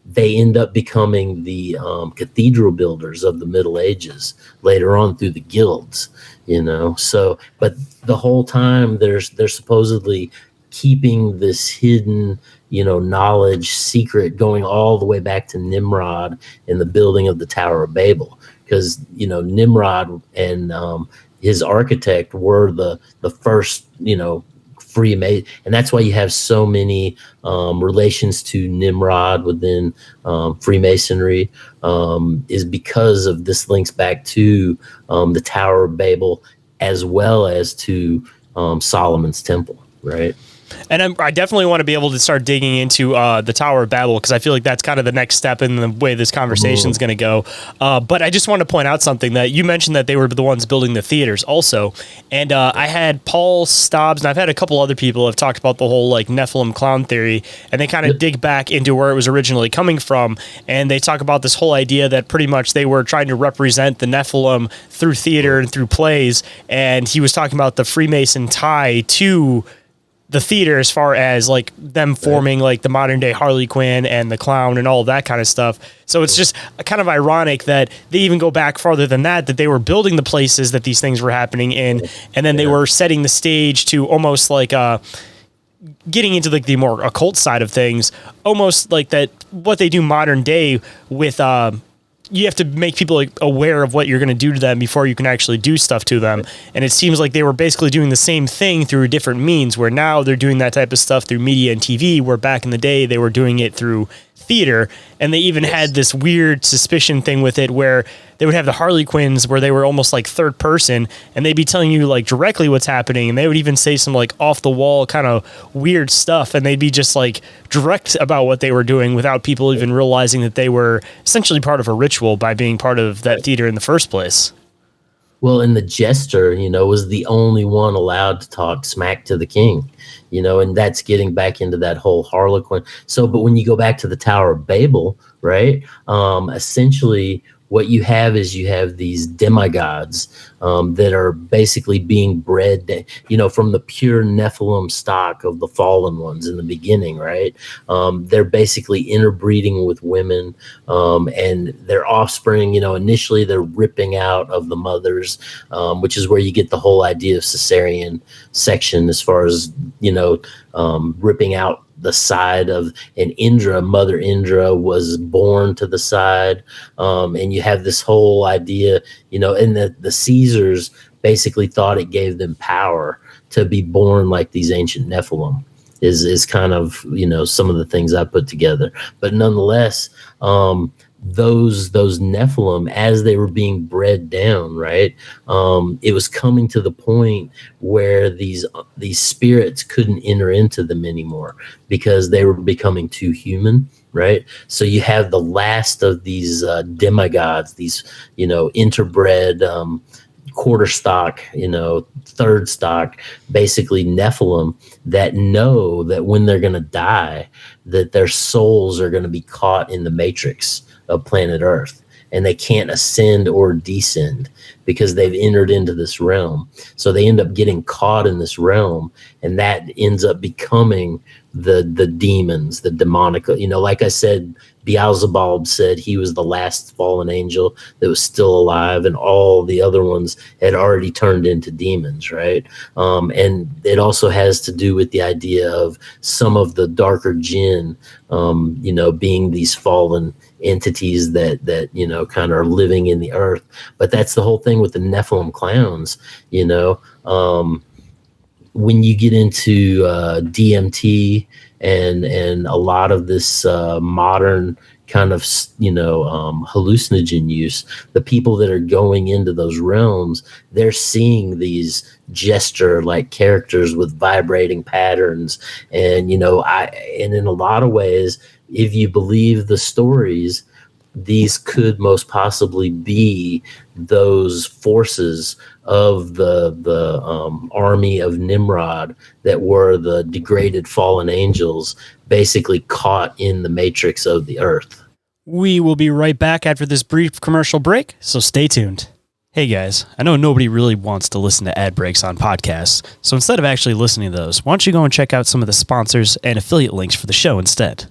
they end up becoming the cathedral builders of the Middle Ages later on through the guilds, So, but the whole time they're supposedly keeping this hidden, knowledge secret, going all the way back to Nimrod and the building of the Tower of Babel, because Nimrod and his architect were the first, Freemason, and that's why you have so many relations to Nimrod within Freemasonry, is because of this links back to the Tower of Babel as well as to Solomon's temple, right? And I definitely want to be able to start digging into the Tower of Babel, because I feel like that's kind of the next step in the way this conversation is going to go. But I just want to point out something that you mentioned, that they were the ones building the theaters also. And I had Paul Stobbs, and I've had a couple other people have talked about the whole like Nephilim clown theory, and they kind of dig back into where it was originally coming from. And they talk about this whole idea that pretty much they were trying to represent the Nephilim through theater and through plays. And he was talking about the Freemason tie to the theater, as far as like them forming like the modern day Harley Quinn and the clown and all of that kind of stuff. So it's just kind of ironic that they even go back farther than that they were building the places that these things were happening in, and then they were setting the stage to almost like getting into like the more occult side of things, almost like that what they do modern day with you have to make people like aware of what you're going to do to them before you can actually do stuff to them. And it seems like they were basically doing the same thing through different means, where now they're doing that type of stuff through media and TV, where back in the day they were doing it through theater. And they even had this weird suspicion thing with it, where they would have the Harley Quinns where they were almost like third person, and they'd be telling you like directly what's happening. And they would even say some like off the wall kind of weird stuff. And they'd be just like direct about what they were doing without people even realizing that they were essentially part of a ritual by being part of that theater in the first place. Well, and the jester, was the only one allowed to talk smack to the king, and that's getting back into that whole Harlequin. So, but when you go back to the Tower of Babel, right, essentially what you have is you have these demigods that are basically being bred, from the pure Nephilim stock of the fallen ones in the beginning, right? They're basically interbreeding with women, and their offspring, initially they're ripping out of the mothers, which is where you get the whole idea of cesarean section, as far as, ripping out the side of an Indra. Mother Indra was born to the side, and you have this whole idea, and the Caesars basically thought it gave them power to be born like these ancient Nephilim. Is kind of, some of the things I put together. But nonetheless, those Nephilim, as they were being bred down, right, it was coming to the point where these spirits couldn't enter into them anymore because they were becoming too human, right? So you have the last of these demigods, these interbred, quarter stock, third stock, basically Nephilim, that know that when they're going to die, that their souls are going to be caught in the matrix of planet Earth, and they can't ascend or descend because they've entered into this realm. So they end up getting caught in this realm, and that ends up becoming the demons, the demonic. Like I said, Beelzebub said he was the last fallen angel that was still alive, and all the other ones had already turned into demons, right? And it also has to do with the idea of some of the darker jinn, being these fallen entities that kind of are living in the earth. But that's the whole thing with the Nephilim clowns, when you get into DMT and a lot of this modern kind of hallucinogen use, the people that are going into those realms, they're seeing these gesture like characters with vibrating patterns, and and in a lot of ways, if you believe the stories, these could most possibly be those forces of the army of Nimrod that were the degraded fallen angels, basically caught in the matrix of the earth. We will be right back after this brief commercial break, so stay tuned. Hey guys, I know nobody really wants to listen to ad breaks on podcasts, so instead of actually listening to those, why don't you go and check out some of the sponsors and affiliate links for the show instead.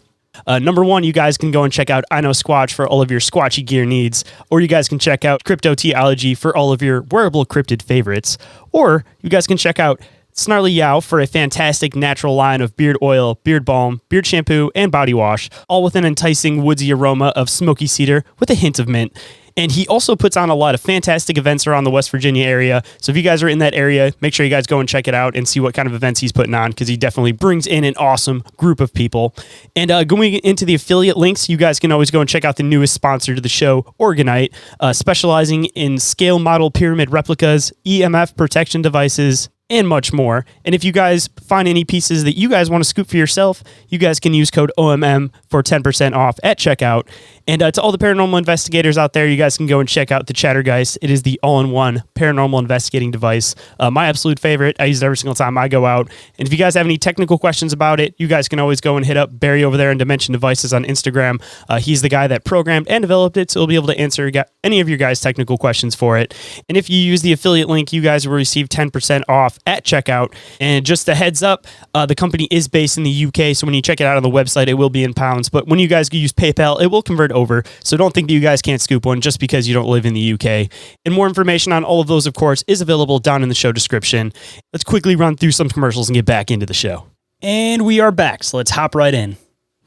Number one, you guys can go and check out I Know Squatch for all of your squatchy gear needs, or you guys can check out Cryptoteology for all of your wearable cryptid favorites, or you guys can check out Snarly Yow for a fantastic natural line of beard oil, beard balm, beard shampoo, and body wash, all with an enticing woodsy aroma of smoky cedar with a hint of mint. And he also puts on a lot of fantastic events around the West Virginia area. So if you guys are in that area, make sure you guys go and check it out and see what kind of events he's putting on, because he definitely brings in an awesome group of people. And going into the affiliate links, you guys can always go and check out the newest sponsor to the show, Oregon-ite, specializing in scale model pyramid replicas, EMF protection devices, and much more. And if you guys find any pieces that you guys want to scoop for yourself, you guys can use code OMM for 10% off at checkout. And to all the paranormal investigators out there, you guys can go and check out the Chattergeist. It is the all-in-one paranormal investigating device. My absolute favorite. I use it every single time I go out. And if you guys have any technical questions about it, you guys can always go and hit up Barry over there in Dimension Devices on Instagram. He's the guy that programmed and developed it, so he'll be able to answer any of your guys' technical questions for it. And if you use the affiliate link, you guys will receive 10% off at checkout. And just a heads up, the company is based in the UK, so when you check it out on the website, it will be in pounds. But when you guys use PayPal, it will convert over. So don't think that you guys can't scoop one just because you don't live in the UK. And more information on all of those, of course, is available down in the show description. Let's quickly run through some commercials and get back into the show. And we are back, so let's hop right in.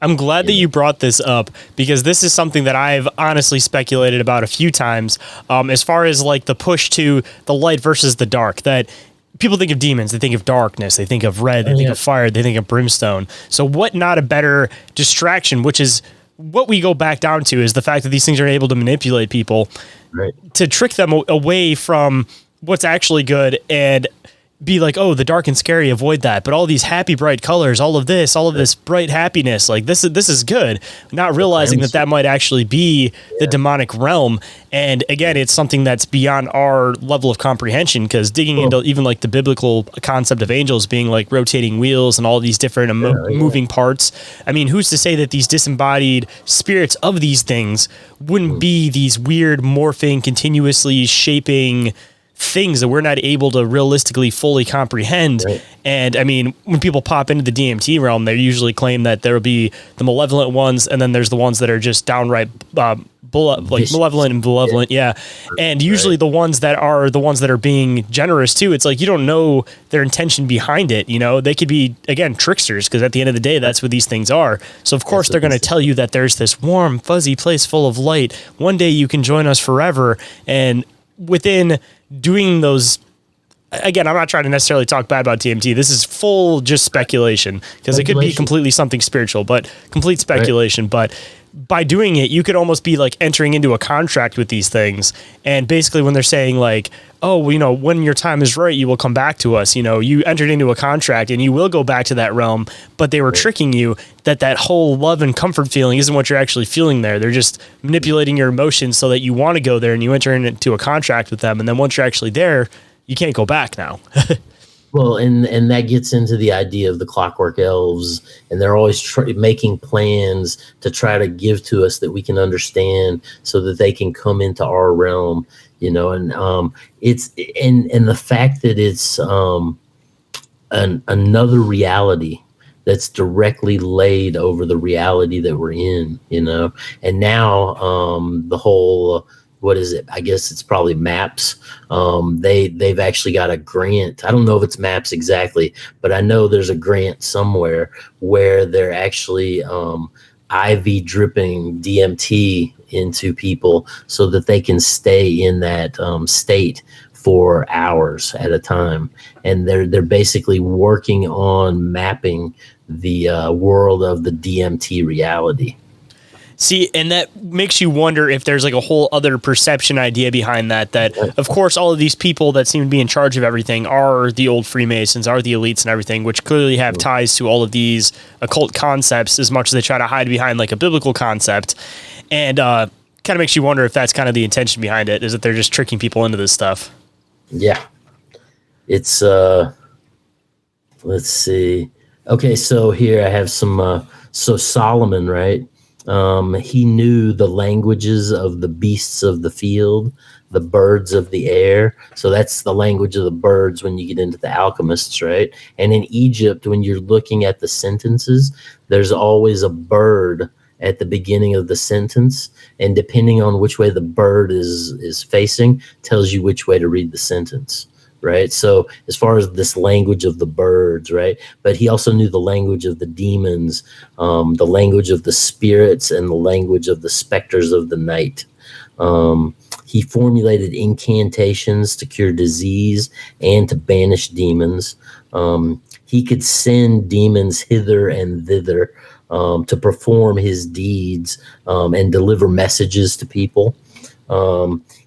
I'm glad that you brought this up, because this is something that I've honestly speculated about a few times, as far as like the push to the light versus the dark, that people think of demons, they think of darkness, they think of red, they think of fire, they think of brimstone. So what not a better distraction, which is what we go back down to, is the fact that these things are able to manipulate people, right, to trick them away from what's actually good and be like, oh, the dark and scary, avoid that. But all these happy, bright colors, all of this bright happiness, like this is good. Not realizing that might actually be the demonic realm. And again, it's something that's beyond our level of comprehension, because digging into even like the biblical concept of angels being like rotating wheels and all these different moving parts. I mean, who's to say that these disembodied spirits of these things wouldn't be these weird morphing, continuously shaping things that we're not able to realistically fully comprehend. Right. And I mean, when people pop into the DMT realm, they usually claim that there will be the malevolent ones, and then there's the ones that are just downright malevolent and malevolent. Yeah. And usually the ones that are being generous too, it's like you don't know their intention behind it. You know, they could be, again, tricksters, because at the end of the day, that's what these things are. So of course they're going to tell you that there's this warm, fuzzy place full of light. One day you can join us forever. And within doing those, again, I'm not trying to necessarily talk bad about DMT. This is full just speculation, because it could be completely something spiritual, but complete speculation. Right. But by doing it, you could almost be like entering into a contract with these things. And basically when they're saying like, oh, you know, when your time is right, you will come back to us. You know, you entered into a contract and you will go back to that realm, but they were tricking you that whole love and comfort feeling isn't what you're actually feeling there. They're just manipulating your emotions so that you want to go there, and you enter into a contract with them. And then once you're actually there, you can't go back now. Well, and that gets into the idea of the clockwork elves, and they're always making plans to try to give to us that we can understand, so that they can come into our realm, you know. And it's and the fact that it's another reality that's directly laid over the reality that we're in, you know. And now the whole what is it? I guess it's probably MAPS. They've actually got a grant. I don't know if it's MAPS exactly, but I know there's a grant somewhere where they're actually IV dripping DMT into people so that they can stay in that state for hours at a time. And they're basically working on mapping the world of the DMT reality. See, and that makes you wonder if there's like a whole other perception idea behind that, of course, all of these people that seem to be in charge of everything are the old Freemasons, are the elites and everything, which clearly have ties to all of these occult concepts, as much as they try to hide behind like a biblical concept. And kind of makes you wonder if that's kind of the intention behind it, is that they're just tricking people into this stuff. Yeah. It's, let's see. Okay, so here I have some, so Solomon, right? He knew the languages of the beasts of the field, the birds of the air. So that's the language of the birds when you get into the alchemists, right? And in Egypt, when you're looking at the sentences, there's always a bird at the beginning of the sentence. And depending on which way the bird is facing, tells you which way to read the sentence. Right. So as far as this language of the birds, right. But he also knew the language of the demons, the language of the spirits, and the language of the specters of the night. He formulated incantations to cure disease and to banish demons. He could send demons hither and thither to perform his deeds and deliver messages to people.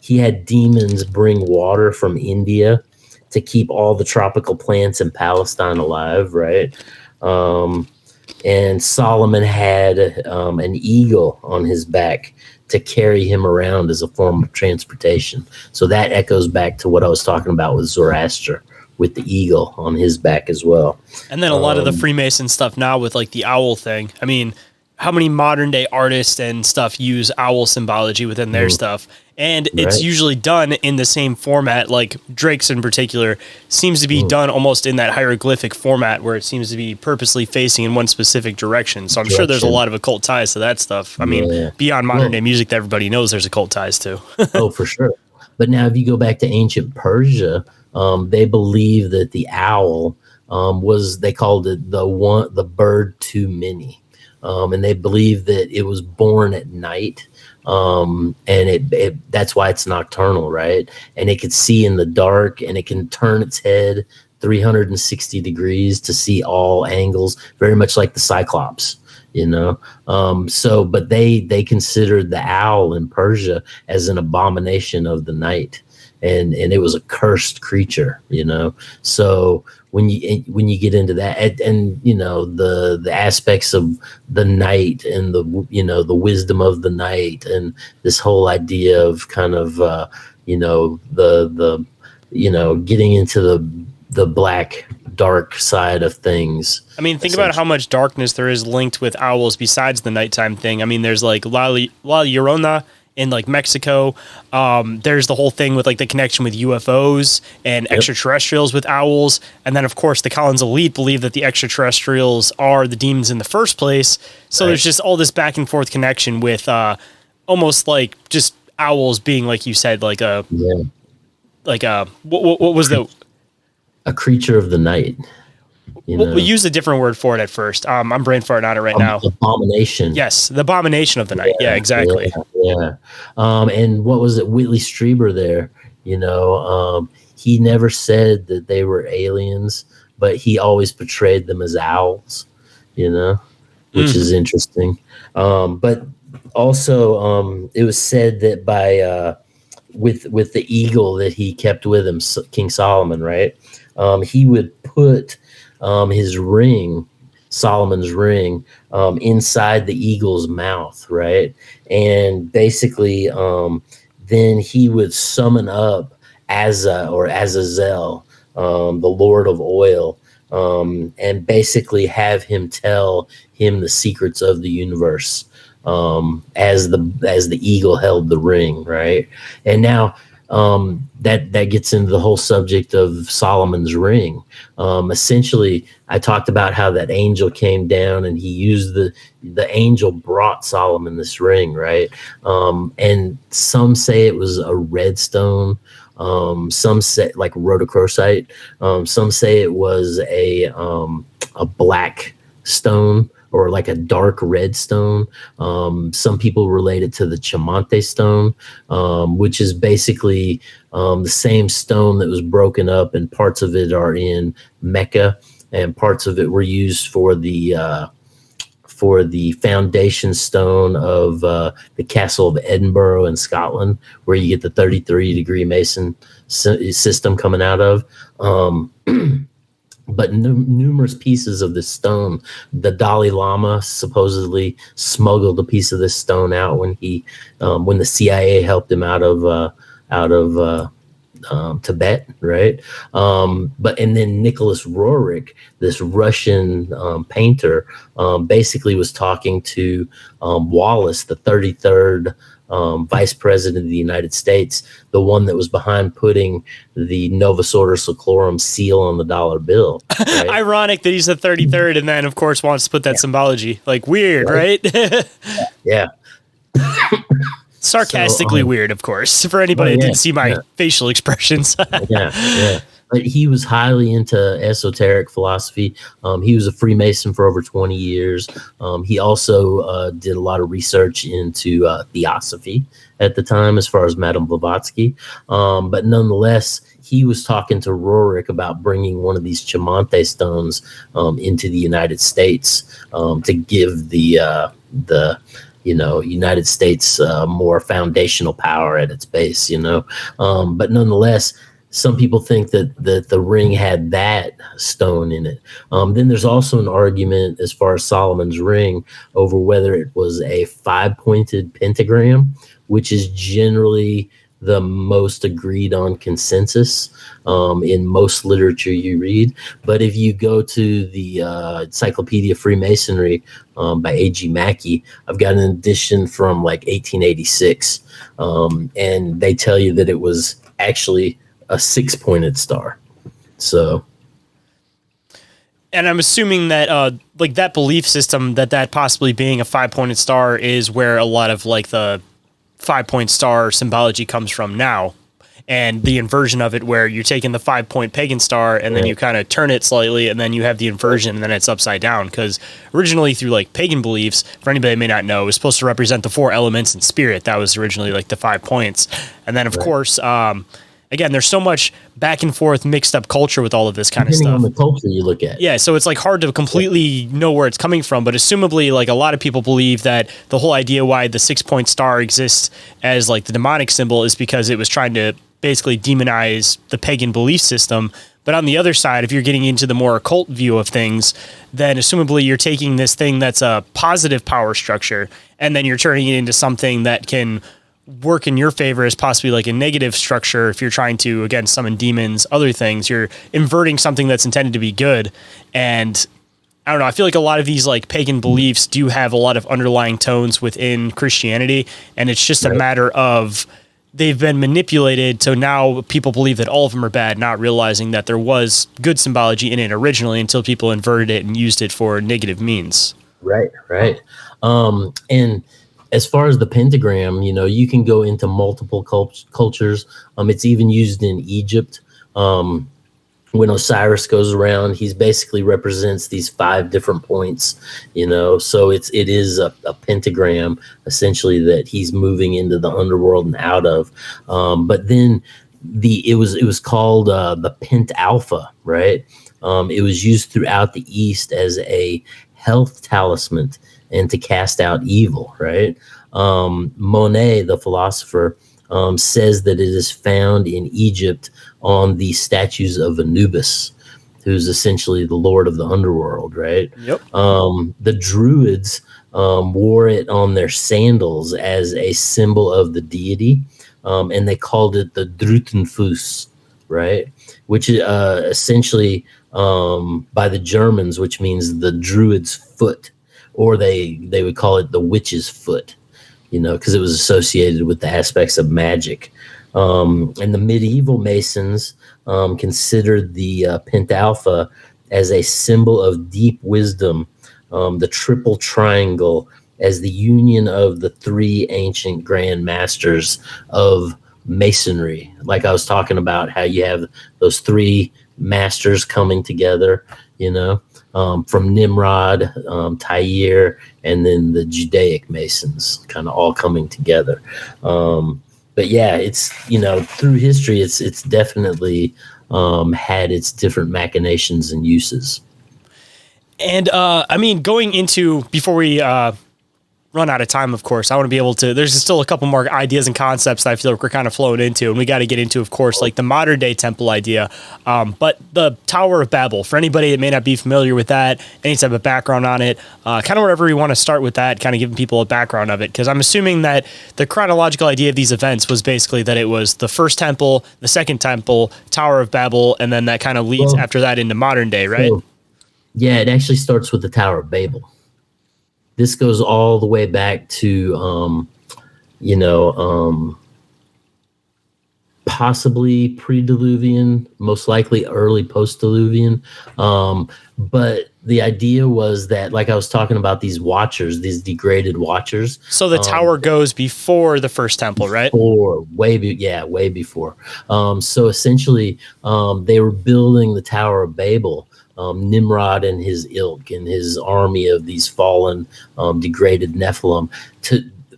He had demons bring water from India to keep all the tropical plants in Palestine alive, right? And Solomon had an eagle on his back to carry him around as a form of transportation. So that echoes back to what I was talking about with Zoroaster, with the eagle on his back as well. And then a lot of the Freemason stuff now with like the owl thing. I mean, how many modern day artists and stuff use owl symbology within their stuff? And it's usually done in the same format, like Drake's in particular seems to be done almost in that hieroglyphic format where it seems to be purposely facing in one specific direction. So I'm sure there's a lot of occult ties to that stuff. I mean, beyond modern day music that everybody knows there's occult ties to. Oh, for sure. But now if you go back to ancient Persia, they believe that the owl they called it the bird too many. And they believe that it was born at night. And that's why it's nocturnal, right? And it could see in the dark, and it can turn its head 360 degrees to see all angles, very much like the Cyclops, you know? But they considered the owl in Persia as an abomination of the night. and it was a cursed creature, you know. So when you get into that, and you know, the aspects of the night and the, you know, the wisdom of the night, and this whole idea of kind of you know, the you know, getting into the black dark side of things. I mean, think about how much darkness there is linked with owls besides the nighttime thing. I mean, there's like La Llorona in like Mexico. There's the whole thing with like the connection with UFOs and extraterrestrials with owls. And then of course the Collins elite believe that the extraterrestrials are the demons in the first place. So there's just all this back and forth connection with almost like just owls being, like you said, like a what was the a creature of the night. You know? We used a different word for it at first. I'm brain farting on it right now. Abomination. Yes, the abomination of the night. Yeah, exactly. Yeah. And what was it? Whitley Strieber there, you know, he never said that they were aliens, but he always portrayed them as owls, you know, which is interesting. But also, it was said that by with the eagle that he kept with him, King Solomon, right? He would put his ring, Solomon's ring, inside the eagle's mouth, right? And basically, then he would summon up Azza or Azazel, the Lord of Oil, and basically have him tell him the secrets of the universe, as the eagle held the ring, right? And now that gets into the whole subject of Solomon's ring. Essentially, I talked about how that angel came down and he used the angel brought Solomon this ring, right? And some say it was a red stone. Some say like rhodochrosite. Some say it was a black stone, or like a dark red stone. Some people relate it to the Chamante stone, which is basically the same stone that was broken up, and parts of it are in Mecca, and parts of it were used for the foundation stone of the Castle of Edinburgh in Scotland, where you get the 33-degree Mason system coming out of. But numerous pieces of this stone, the Dalai Lama supposedly smuggled a piece of this stone out when the CIA helped him out of Tibet, right? And then Nicholas Roerich, this Russian painter, basically was talking to Wallace, the 33rd vice president of the United States, the one that was behind putting the Novus Ordo Seclorum seal on the dollar bill. Right? Ironic that he's the 33rd and then, of course, wants to put that symbology. Like, weird, right? Yeah. Sarcastically weird, of course, for anybody that didn't see my facial expressions. Yeah. But he was highly into esoteric philosophy. He was a Freemason for over 20 years. He also did a lot of research into theosophy at the time, as far as Madame Blavatsky. But nonetheless, he was talking to Roerich about bringing one of these Chamante stones into the United States to give the United States more foundational power at its base, you know. But nonetheless, some people think that the ring had that stone in it. Then there's also an argument as far as Solomon's ring over whether it was a 5-pointed pentagram, which is generally the most agreed on consensus in most literature you read. But if you go to the Encyclopedia of Freemasonry by A.G. Mackey, I've got an edition from like 1886, and they tell you that it was actually a 6-pointed star. So, and I'm assuming that like that belief system that possibly being a 5-pointed star is where a lot of like the 5-point star symbology comes from now, and the inversion of it where you're taking the 5-point pagan star and then you kind of turn it slightly and then you have the inversion and then it's upside down, because originally through like pagan beliefs, for anybody that may not know, it was supposed to represent the 4 elements in spirit. That was originally like the 5 points. And then of course again, there's so much back and forth mixed up culture with all of this kind of stuff. Depending on the culture you look at. Yeah, so it's like hard to completely know where it's coming from, but assumably like a lot of people believe that the whole idea why the 6-point star exists as like the demonic symbol is because it was trying to basically demonize the pagan belief system. But on the other side, if you're getting into the more occult view of things, then assumably you're taking this thing that's a positive power structure, and then you're turning it into something that can work in your favor as possibly like a negative structure. If you're trying to, again, summon demons, other things, you're inverting something that's intended to be good. And I don't know, I feel like a lot of these like pagan beliefs do have a lot of underlying tones within Christianity, and it's just a matter of they've been manipulated, so now people believe that all of them are bad, not realizing that there was good symbology in it originally until people inverted it and used it for negative means. Right. And as far as the pentagram, you can go into multiple cultures. It's even used in Egypt. When Osiris goes around, he's basically represents these 5 different points, so it is a pentagram essentially that he's moving into the underworld and out of. But then it was called the Pent Alpha, right? It was used throughout the East as a health talisman and to cast out evil, right? Monet, the philosopher, says that it is found in Egypt on the statues of Anubis, who's essentially the lord of the underworld, right? Yep. The Druids wore it on their sandals as a symbol of the deity, and they called it the Drutenfuss, right? Which is essentially by the Germans, which means the Druid's foot, or they would call it the witch's foot, because it was associated with the aspects of magic. And the medieval Masons considered the Pentalpha as a symbol of deep wisdom, the triple triangle as the union of the 3 ancient grand masters of Masonry. Like I was talking about how you have those 3 masters coming together, from Nimrod, Tyre, and then the Judaic Masons kind of all coming together. But yeah, it's, through history, it's definitely had its different machinations and uses. And going into, before we run out of time, of course, I want to be able to, there's still a couple more ideas and concepts that I feel like we're kind of flowing into, and we got to get into, of course, like the modern day temple idea. But the Tower of Babel, for anybody that may not be familiar with that, any type of background on it, kind of wherever we want to start with that, kind of giving people a background of it. Because I'm assuming that the chronological idea of these events was basically that it was the first temple, the second temple, Tower of Babel, and then that kind of leads after that into modern day, right? So, yeah, it actually starts with the Tower of Babel. This goes all the way back to, possibly pre-Diluvian, most likely early post-Diluvian. But the idea was that, like I was talking about, these watchers, these degraded watchers. So the tower goes before the first temple, right? Way before. So essentially, they were building the Tower of Babel. Nimrod and his ilk and his army of these fallen, degraded Nephilim.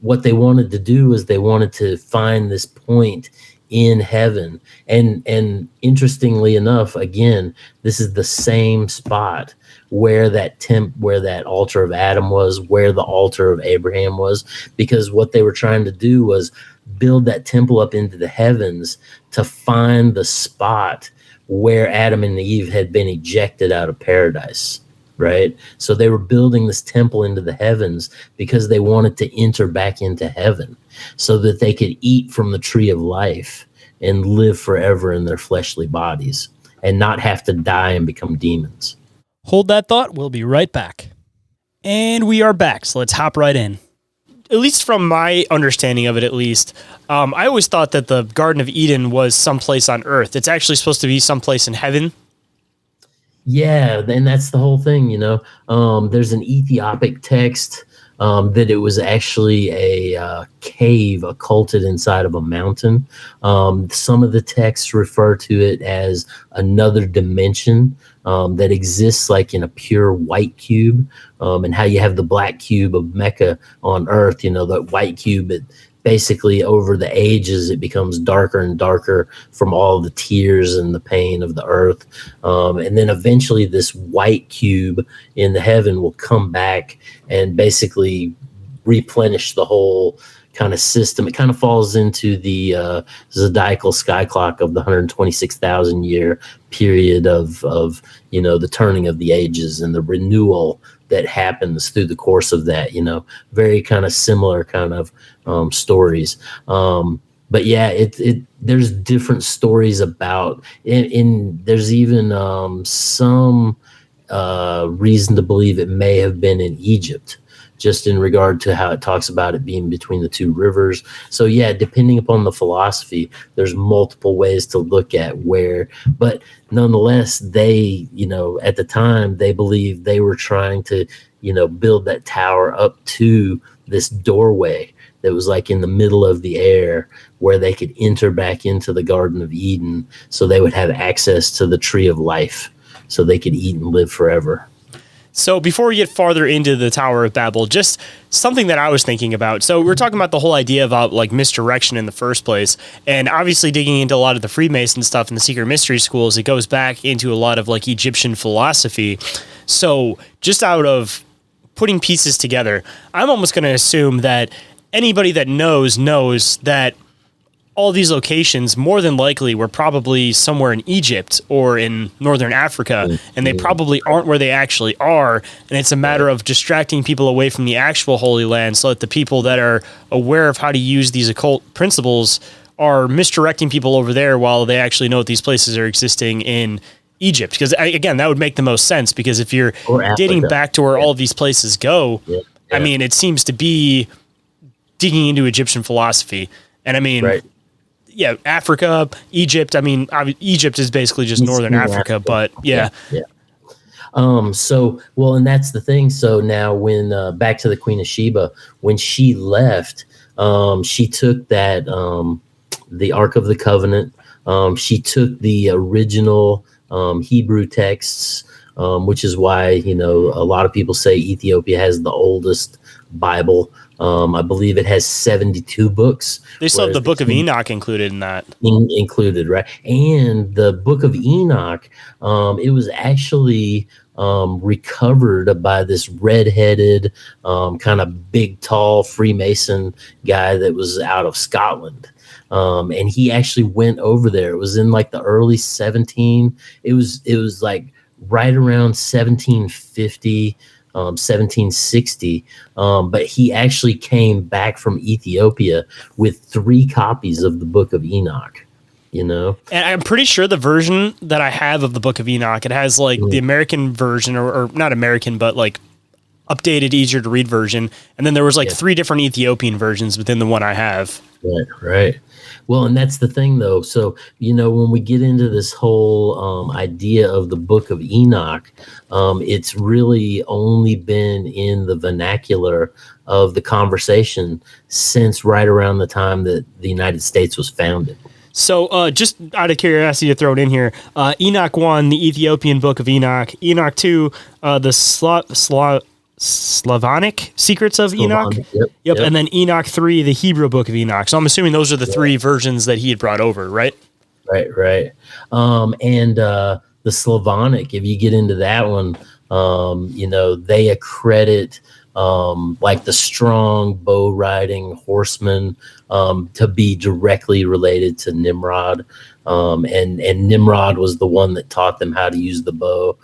What they wanted to do is they wanted to find this point in heaven. And interestingly enough, again, this is the same spot where that altar of Adam was, where the altar of Abraham was, because what they were trying to do was build that temple up into the heavens to find the spot where Adam and Eve had been ejected out of paradise, right? So they were building this temple into the heavens because they wanted to enter back into heaven so that they could eat from the tree of life and live forever in their fleshly bodies and not have to die and become demons. Hold that thought. We'll be right back. And we are back, so let's hop right in. At least from my understanding of it, I always thought that the Garden of Eden was someplace on Earth. It's actually supposed to be someplace in heaven. Yeah, and that's the whole thing, There's an Ethiopic text that it was actually a cave occulted inside of a mountain. Some of the texts refer to it as another dimension that exists like in a pure white cube, and how you have the black cube of Mecca on Earth, the white cube, it basically over the ages, it becomes darker and darker from all the tears and the pain of the earth. And then eventually this white cube in the heaven will come back and basically replenish the whole kind of system. It kind of falls into the zodiacal sky clock of the 126,000 year period of the turning of the ages and the renewal that happens through the course of that. Very kind of similar kind of stories. But yeah, there's different stories about, and there's even some reason to believe it may have been in Egypt, just in regard to how it talks about it being between the two rivers. So yeah, depending upon the philosophy, there's multiple ways to look at where, but nonetheless, they, at the time, they believed they were trying to, build that tower up to this doorway that was like in the middle of the air where they could enter back into the Garden of Eden, so they would have access to the tree of life so they could eat and live forever. So before we get farther into the Tower of Babel, just something that I was thinking about. So we're talking about the whole idea about like misdirection in the first place, and obviously digging into a lot of the Freemason stuff and the secret mystery schools, it goes back into a lot of like Egyptian philosophy. So just out of putting pieces together, I'm almost going to assume that anybody that knows that all these locations more than likely were probably somewhere in Egypt or in northern Africa, and they probably aren't where they actually are, and it's a matter of distracting people away from the actual Holy Land so that the people that are aware of how to use these occult principles are misdirecting people over there while they actually know that these places are existing in Egypt. Because again, that would make the most sense, because if you're dating back to where all of these places go, I mean, it seems to be digging into Egyptian philosophy. And I mean, yeah, Africa, Egypt. I mean, Egypt is basically just northern Africa, but yeah. So, well, and that's the thing. So now when, back to the Queen of Sheba, when she left, she took that, the Ark of the Covenant. She took the original, Hebrew texts, which is why, a lot of people say Ethiopia has the oldest Bible. I believe it has 72 books. They still have the Book of Enoch included in that. Included, right? And the Book of Enoch, it was actually recovered by this red-headed, kind of big, tall Freemason guy that was out of Scotland. And he actually went over there. It was in like the early 17. It was like right around 1750. 1760, but he actually came back from Ethiopia with 3 copies of the Book of Enoch, And I'm pretty sure the version that I have of the Book of Enoch, it has like the American version, or not American, but like updated, easier to read version. And then there was like 3 different Ethiopian versions within the one I have. Right. Well, and that's the thing, though. So, when we get into this whole idea of the Book of Enoch, it's really only been in the vernacular of the conversation since right around the time that the United States was founded. So just out of curiosity to throw it in here, Enoch 1, the Ethiopian Book of Enoch. Enoch 2, the Slavonic Secrets of Enoch. Yep. And then Enoch 3, the Hebrew Book of Enoch. So I'm assuming those are the 3 versions that he had brought over, right? Right. And the Slavonic, if you get into that one, they accredit like the strong bow riding horsemen to be directly related to Nimrod. And Nimrod was the one that taught them how to use the bow.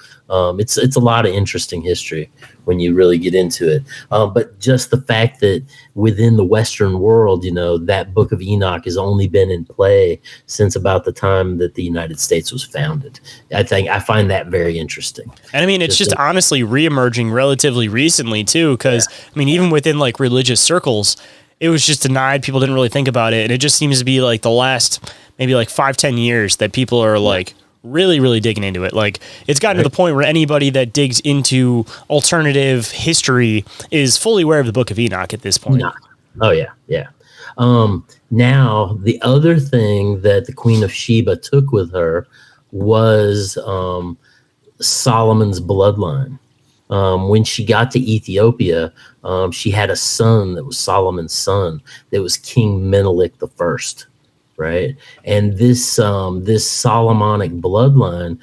It's a lot of interesting history when you really get into it. But just the fact that within the Western world, that Book of Enoch has only been in play since about the time that the United States was founded. I find that very interesting. And I mean, it's just honestly reemerging relatively recently too, because I mean, even within like religious circles, it was just denied. People didn't really think about it. And it just seems to be like the last maybe like 5-10 years that people are like really, really digging into it. Like it's gotten to the point where anybody that digs into alternative history is fully aware of the Book of Enoch at this point. Oh yeah. Now the other thing that the Queen of Sheba took with her was Solomon's bloodline. When she got to Ethiopia, she had a son that was Solomon's son, that was King Menelik the First, right? And this Solomonic bloodline,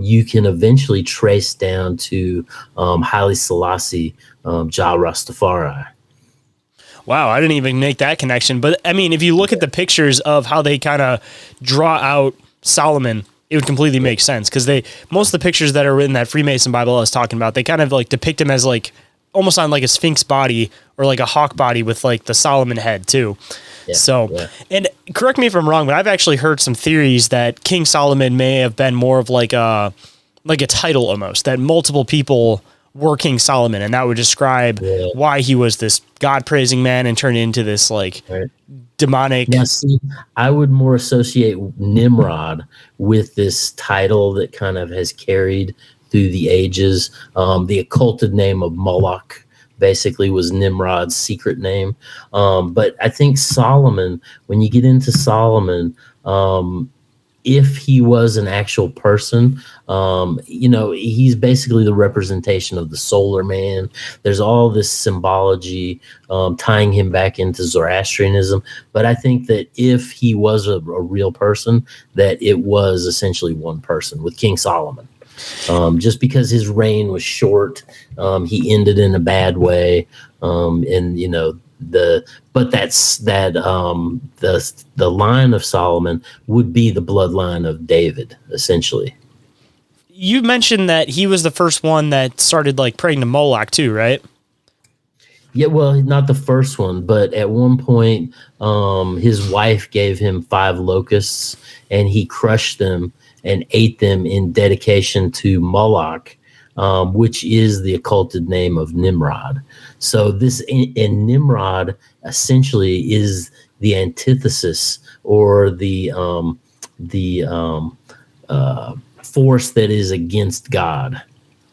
you can eventually trace down to Haile Selassie, Jah Rastafari. Wow, I didn't even make that connection. But I mean, if you look at the pictures of how they kind of draw out Solomon, it would completely make sense, because most of the pictures that are in that Freemason Bible I was talking about, they kind of like depict him as like almost on like a sphinx body or like a hawk body with like the Solomon head too. And correct me if I'm wrong, but I've actually heard some theories that King Solomon may have been more of like a title almost, that multiple people were King Solomon, and that would describe why he was this God-praising man and turned into this like demonic. Now, see, I would more associate Nimrod with this title that kind of has carried through the ages. The occulted name of Moloch basically was Nimrod's secret name. But I think Solomon, when you get into Solomon, if he was an actual person, he's basically the representation of the solar man. There's all this symbology tying him back into Zoroastrianism. But I think that if he was a real person, that it was essentially one person with King Solomon. Just because his reign was short, he ended in a bad way, the line of Solomon would be the bloodline of David, essentially. You mentioned that he was the first one that started like praying to Moloch too, right? Yeah, well, not the first one, but at one point, his wife gave him 5 locusts, and he crushed them and ate them in dedication to Moloch, which is the occulted name of Nimrod. So and Nimrod essentially is the antithesis, or the force that is against God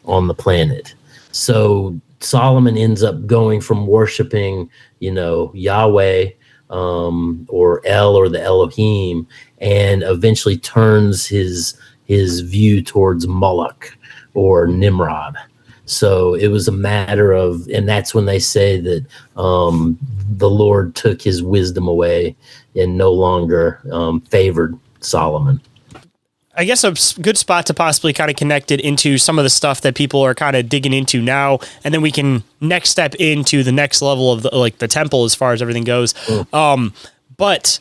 on the planet. So Solomon ends up going from worshiping, Yahweh, or El, or the Elohim, and eventually turns his view towards Moloch or Nimrod. So it was a matter of, and that's when they say that the Lord took his wisdom away and no longer favored Solomon. I guess a good spot to possibly kind of connect it into some of the stuff that people are kind of digging into now, and then we can next step into the next level of the temple as far as everything goes. But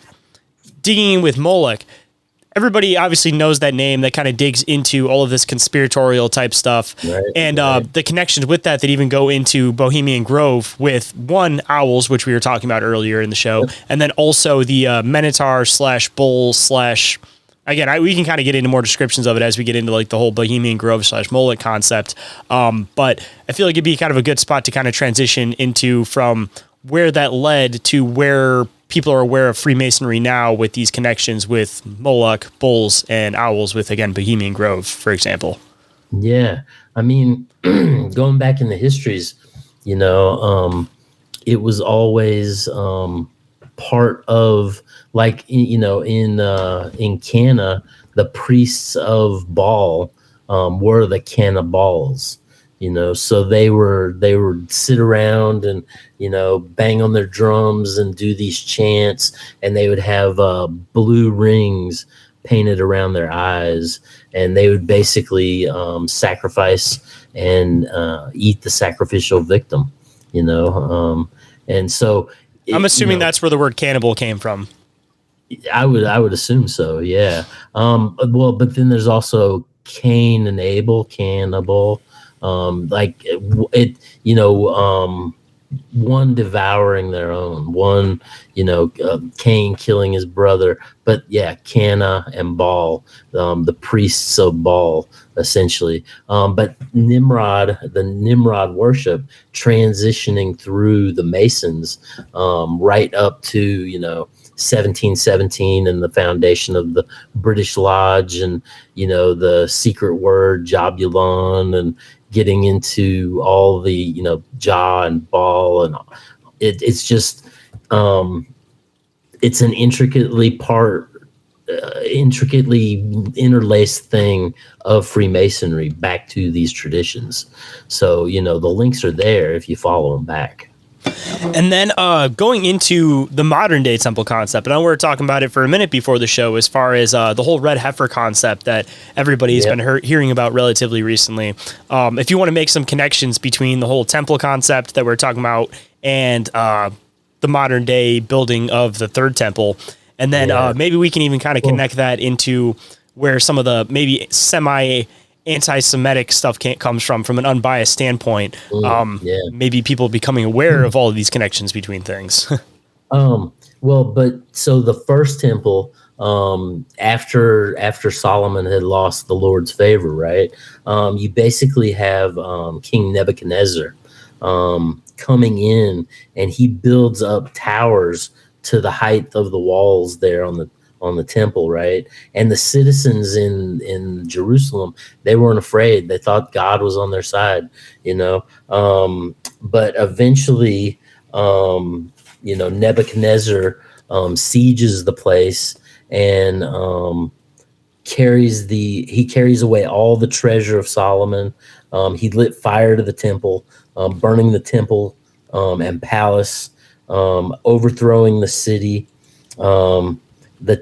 digging in with Moloch, everybody obviously knows that name, that kind of digs into all of this conspiratorial type stuff. Right, and the connections with that even go into Bohemian Grove with owls, which we were talking about earlier in the show. Yep. And then also the Minotaur / bull / again, we can kind of get into more descriptions of it as we get into like the whole Bohemian Grove / Moloch concept. But I feel like it'd be kind of a good spot to kind of transition into from where that led to where people are aware of Freemasonry now, with these connections with Moloch, bulls, and owls with, again, Bohemian Grove, for example. Yeah. I mean, going back in the histories, it was always part of, like, in Cana, the priests of Baal were the cannibals. So they would sit around and, bang on their drums and do these chants, and they would have blue rings painted around their eyes, and they would basically sacrifice and eat the sacrificial victim, and so I'm assuming that's where the word cannibal came from. I would assume so. Yeah. Well, but then there's also Cain and Abel, cannibal. One devouring their own, one, Cain killing his brother. But yeah, Cana and Baal, the priests of Baal, essentially. But Nimrod, the Nimrod worship, transitioning through the Masons, right up to, 1717 and the foundation of the British Lodge, and, the secret word Jabulon, and getting into all the, Jah and Baal, and it's just, it's an intricately interlaced thing of Freemasonry back to these traditions. So, the links are there if you follow them back. And then going into the modern day temple concept, and I know we were talking about it for a minute before the show, as far as the whole red heifer concept that everybody's been hearing about relatively recently. If you want to make some connections between the whole temple concept that we're talking about and the modern day building of the third temple. And then maybe we can even kind of connect that into where some of the maybe semi anti-Semitic stuff comes from an unbiased standpoint. Maybe people becoming aware of all of these connections between things. Well, but so the first temple, after Solomon had lost the Lord's favor, right? You basically have King Nebuchadnezzar coming in, and he builds up towers to the height of the walls there on the temple, right? And the citizens in Jerusalem, they weren't afraid. They thought God was on their side, you know. But eventually, Nebuchadnezzar sieges the place and carries away all the treasure of Solomon. He lit fire to the temple, burning the temple and palace, overthrowing the city. When the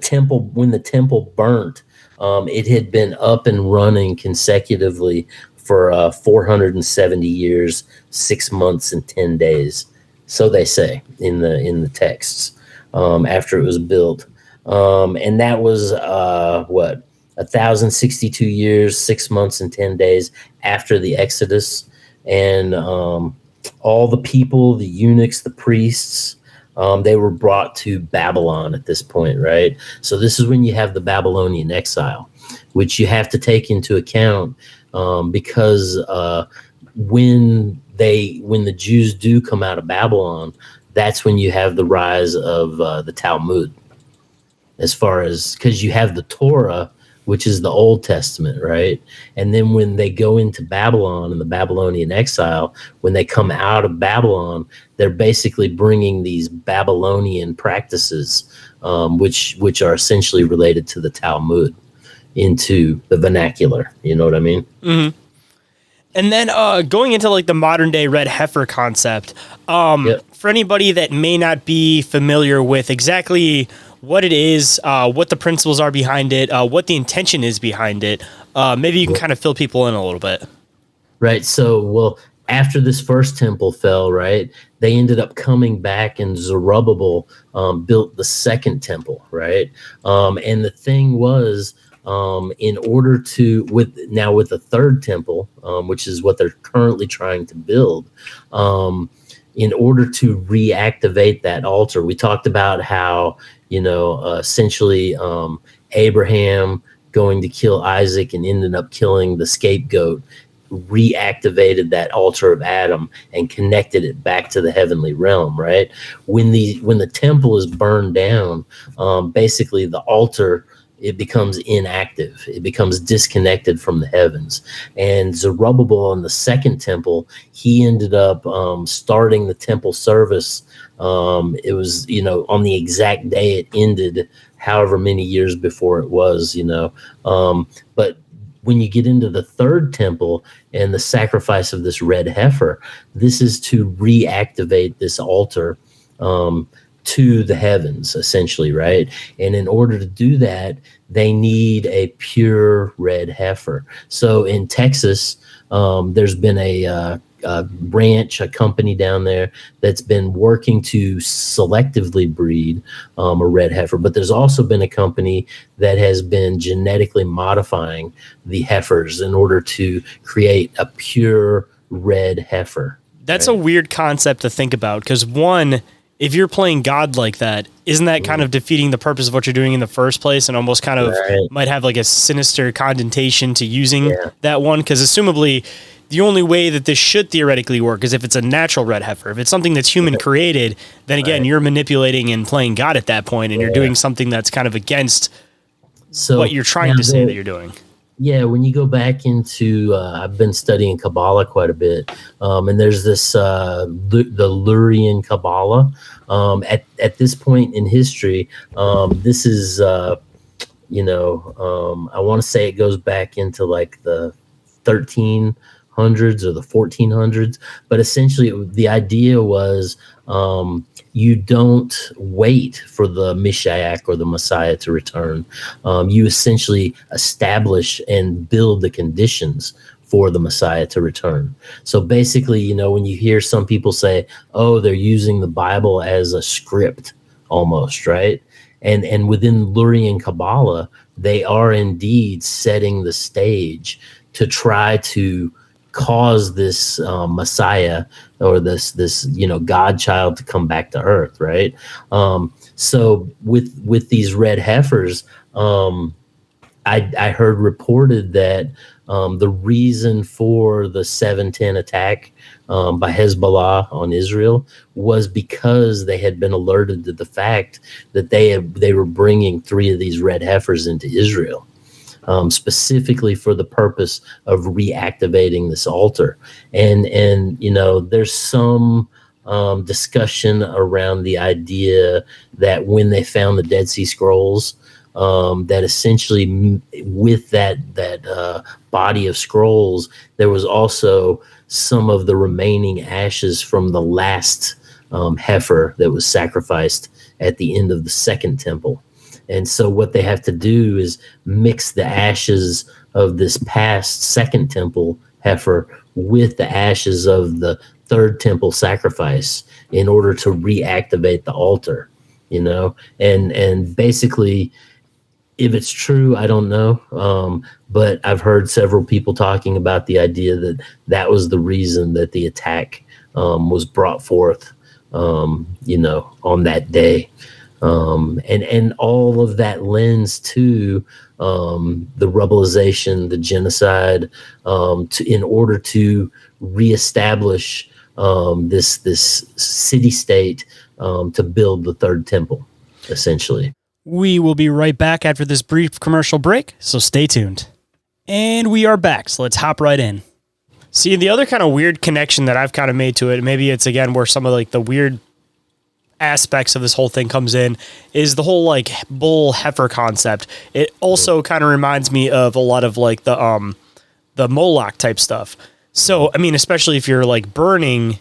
temple burnt, it had been up and running consecutively for 470 years, 6 months, and 10 days. So they say in the texts, after it was built. And that was 1,062 years, 6 months, and 10 days after the Exodus. And all the people, the eunuchs, the priests, they were brought to Babylon at this point, right? So this is when you have the Babylonian exile, which you have to take into account, because when the Jews do come out of Babylon, that's when you have the rise of the Talmud, as far as, because you have the Torah, which is the Old Testament, right? And then when they go into Babylon and the Babylonian exile, when they come out of Babylon, they're basically bringing these Babylonian practices, which are essentially related to the Talmud, into the vernacular. You know what I mean? Mm-hmm. And then going into like the modern day red heifer concept, for anybody that may not be familiar with exactly what it is, what the principles are behind it, what the intention is behind it, maybe you can kind of fill people in a little bit. Right. So, well, after this first temple fell, right, they ended up coming back, and Zerubbabel built the second temple, right? And the thing was, in order to, with the third temple, which is what they're currently trying to build, in order to reactivate that altar, we talked about how, essentially Abraham going to kill Isaac and ended up killing the scapegoat, reactivated that altar of Adam and connected it back to the heavenly realm, right? When the temple is burned down, basically the altar, it becomes inactive. It becomes disconnected from the heavens. And Zerubbabel on the second temple, he ended up starting the temple service. It was, on the exact day it ended, however many years before it was, but when you get into the third temple and the sacrifice of this red heifer, this is to reactivate this altar to the heavens, essentially, right? And in order to do that, they need a pure red heifer. So in Texas, there's been a ranch, a company down there that's been working to selectively breed a red heifer. But there's also been a company that has been genetically modifying the heifers in order to create a pure red heifer. That's a weird concept to think about, because one, if you're playing God like that, isn't that kind of defeating the purpose of what you're doing in the first place, and almost kind of might have like a sinister connotation to using that one? Because assumably the only way that this should theoretically work is if it's a natural red heifer. If it's something that's human created, then again, you're manipulating and playing God at that point, and you're doing something that's kind of against what you're trying to say that you're doing. Yeah, when you go back into, I've been studying Kabbalah quite a bit, and there's this, the Lurian Kabbalah. At this point in history, this is, I want to say it goes back into like the 1300s or the 1400s, but essentially the idea was, you don't wait for the Mashiach or the Messiah to return. You essentially establish and build the conditions for the Messiah to return. So basically, you know, when you hear some people say, oh, they're using the Bible as a script almost, right? And within Lurian Kabbalah, they are indeed setting the stage to try to cause this Messiah or this you know, God child to come back to earth, right? So with these red heifers, I heard reported that the reason for the 710 attack by Hezbollah on Israel was because they had been alerted to the fact that they were bringing 3 of these red heifers into Israel, specifically for the purpose of reactivating this altar. And you know, there's some discussion around the idea that when they found the Dead Sea Scrolls, that essentially with that body of scrolls, there was also some of the remaining ashes from the last heifer that was sacrificed at the end of the second temple. And so what they have to do is mix the ashes of this past second temple heifer with the ashes of the third temple sacrifice in order to reactivate the altar, you know, and basically, if it's true, I don't know. But I've heard several people talking about the idea that that was the reason that the attack was brought forth, you know, on that day. And all of that lends to the rebelization, the genocide, in order to reestablish this city state to build the third temple, essentially. We will be right back after this brief commercial break, so stay tuned. And we are back, so let's hop right in. See, the other kind of weird connection that I've kind of made to it, maybe it's again where some of like the weird aspects of this whole thing comes in, is the whole like bull heifer concept. It also kind of reminds me of a lot of like the Moloch type stuff. So, I mean, especially if you're like burning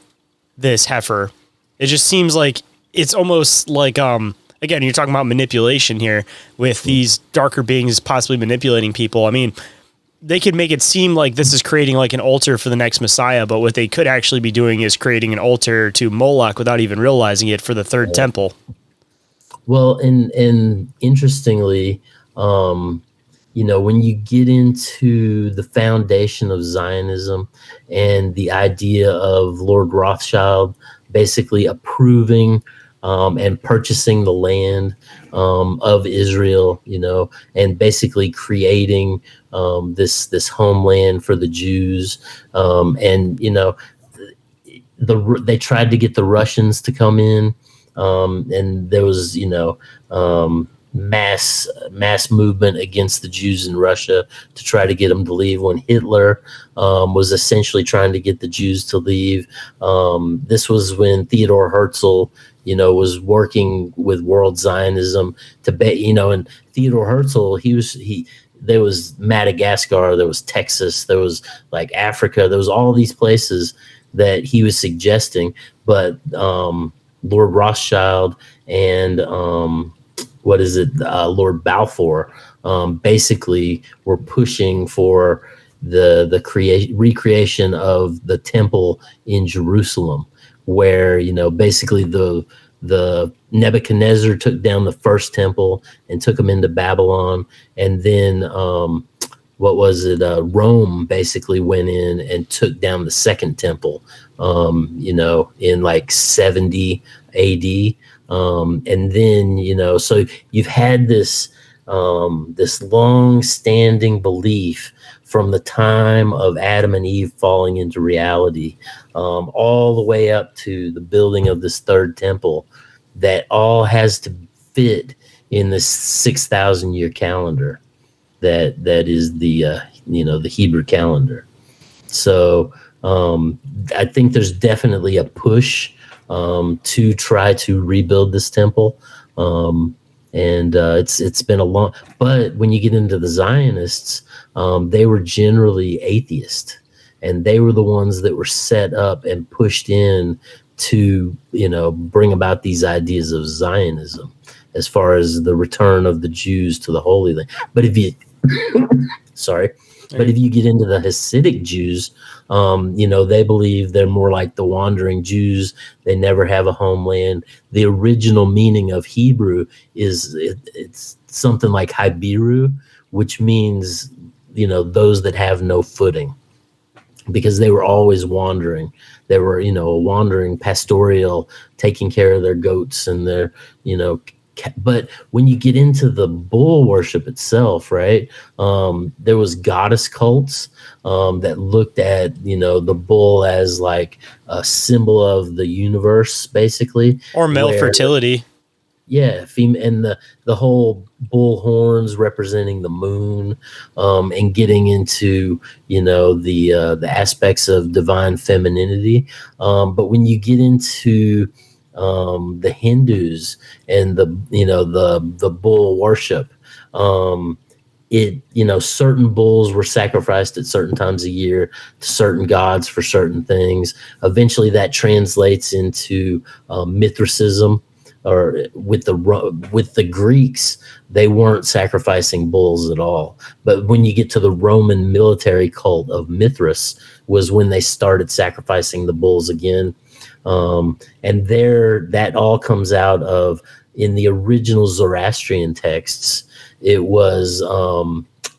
this heifer, it just seems like it's almost like, again, you're talking about manipulation here with these darker beings possibly manipulating people. I mean, they could make it seem like this is creating like an altar for the next Messiah, but what they could actually be doing is creating an altar to Moloch without even realizing it for the third temple. Well, and interestingly, you know, when you get into the foundation of Zionism and the idea of Lord Rothschild basically approving and purchasing the land of Israel, you know, and basically creating this homeland for the Jews, and you know, they tried to get the Russians to come in, and there was, you know, mass movement against the Jews in Russia to try to get them to leave. When Hitler was essentially trying to get the Jews to leave, this was when Theodor Herzl, you know, was working with World Zionism to you know, and Theodor Herzl, there was Madagascar, there was Texas, there was like Africa, there was all these places that he was suggesting, but Lord Rothschild and Lord Balfour basically were pushing for the recreation of the temple in Jerusalem, where, you know, basically the Nebuchadnezzar took down the first temple and took them into Babylon, and then Rome basically went in and took down the second temple, you know, in like 70 AD. And then, you know, so you've had this long-standing belief from the time of Adam and Eve falling into reality, all the way up to the building of this third temple, that all has to fit in this 6,000 year calendar that is the you know, the Hebrew calendar. So I think there's definitely a push to try to rebuild this temple, and it's been a long. But when you get into the Zionists, they were generally atheist, and they were the ones that were set up and pushed in to, you know, bring about these ideas of Zionism as far as the return of the Jews to the Holy Land. But if you sorry, But if you get into the Hasidic Jews, they believe they're more like the wandering Jews. They never have a homeland. The original meaning of Hebrew it's something like Hibiru, which means, those that have no footing, because they were always wandering. They were, a wandering pastoral, taking care of their goats and their, but when you get into the bull worship itself, right, there was goddess cults that looked at, the bull as like a symbol of the universe, basically. Or male fertility. Yeah, and the whole bull horns representing the moon, and getting into, the aspects of divine femininity. But when you get into the Hindus and the bull worship, certain bulls were sacrificed at certain times a year to certain gods for certain things. Eventually that translates into Mithraism. Or with the Greeks, they weren't sacrificing bulls at all. But when you get to the Roman military cult of Mithras, was when they started sacrificing the bulls again. And that all comes out of, in the original Zoroastrian texts, it was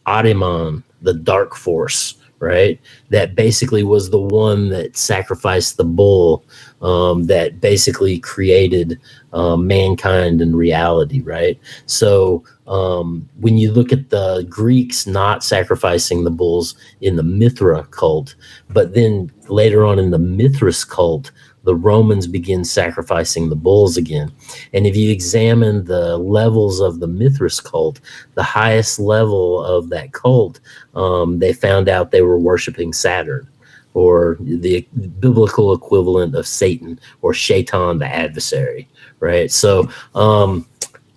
Ahriman, the dark force, right? That basically was the one that sacrificed the bull, that basically created mankind and reality, right? So when you look at the Greeks not sacrificing the bulls in the Mithra cult, but then later on in the Mithras cult, the Romans begin sacrificing the bulls again. And if you examine the levels of the Mithras cult, the highest level of that cult, they found out they were worshiping Saturn, or the biblical equivalent of Satan, or Shaitan, the adversary, right? So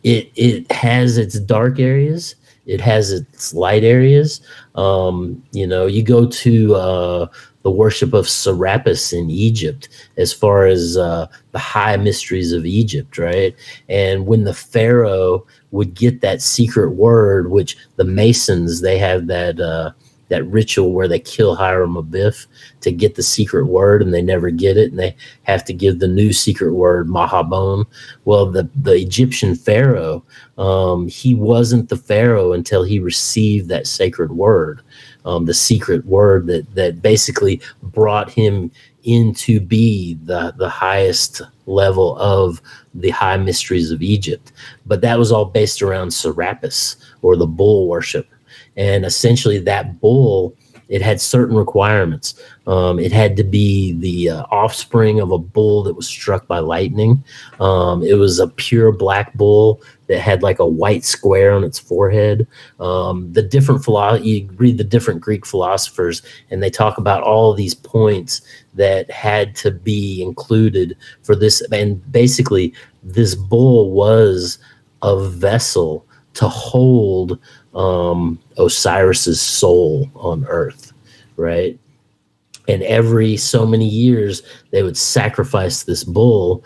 it has its dark areas. It has its light areas. You go to the worship of Serapis in Egypt, as far as the high mysteries of Egypt, right? And when the Pharaoh would get that secret word, which the Masons, they have that ritual where they kill Hiram Abiff to get the secret word, and they never get it, and they have to give the new secret word, Mahabon. Well, the Egyptian Pharaoh, he wasn't the Pharaoh until he received that sacred word, the secret word that basically brought him into be the highest level of the high mysteries of Egypt. But that was all based around Serapis, or the bull worship. And essentially that bull, it had certain requirements. It had to be the offspring of a bull that was struck by lightning. It was a pure black bull that had like a white square on its forehead. You read the different Greek philosophers, and they talk about all of these points that had to be included for this. And basically, this bull was a vessel to hold Osiris's soul on earth, right? And every so many years, they would sacrifice this bull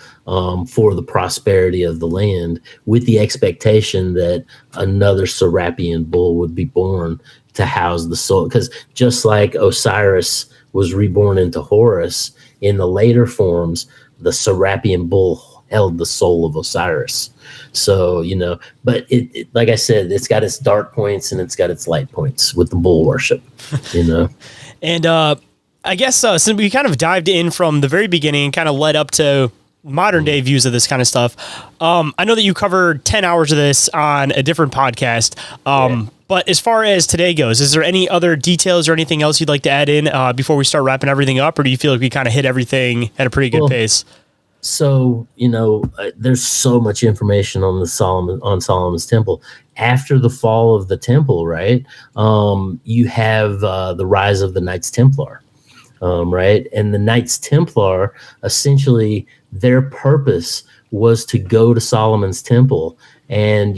for the prosperity of the land, with the expectation that another Serapian bull would be born to house the soul. Because just like Osiris was reborn into Horus, in the later forms, the Serapian bull held the soul of Osiris. So, but it like I said, it's got its dark points and it's got its light points with the bull worship, And I guess since we kind of dived in from the very beginning and kind of led up to modern day views of this kind of stuff, I know that you covered 10 hours of this on a different podcast. But as far as today goes, is there any other details or anything else you'd like to add in before we start wrapping everything up? Or do you feel like we kind of hit everything at a pretty good pace? So, there's so much information on Solomon's temple. After the fall of the temple, right, you have the rise of the Knights Templar, right? And the Knights Templar, essentially, their purpose was to go to Solomon's temple, and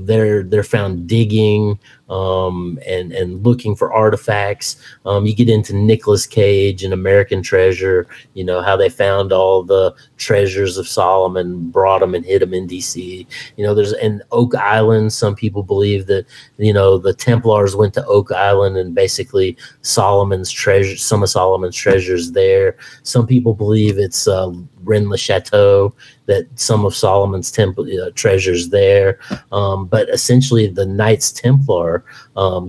they're found digging and looking for artifacts. You get into Nicolas Cage and American Treasure, how they found all the treasures of Solomon, brought them and hid them in DC. There's in Oak Island, some people believe that the Templars went to Oak Island and basically Solomon's treasure, some of Solomon's treasures there. Some people believe it's Rennes-le-Chateau, that some of Solomon's temple treasures there. But essentially the Knights Templar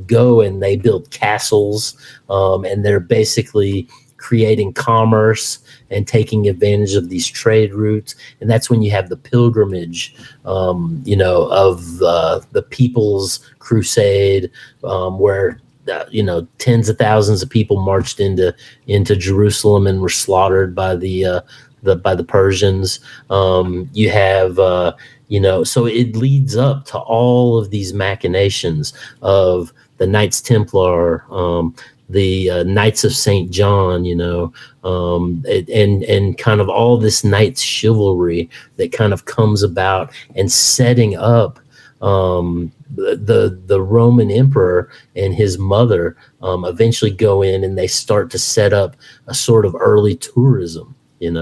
go and they build castles, and they're basically creating commerce and taking advantage of these trade routes. And that's when you have the pilgrimage, of the People's Crusade, where tens of thousands of people marched into Jerusalem and were slaughtered by the Persians. You have so it leads up to all of these machinations of the Knights Templar, the Knights of St. John, and kind of all this knights chivalry that kind of comes about, and setting up the Roman emperor and his mother eventually go in and they start to set up a sort of early tourism, and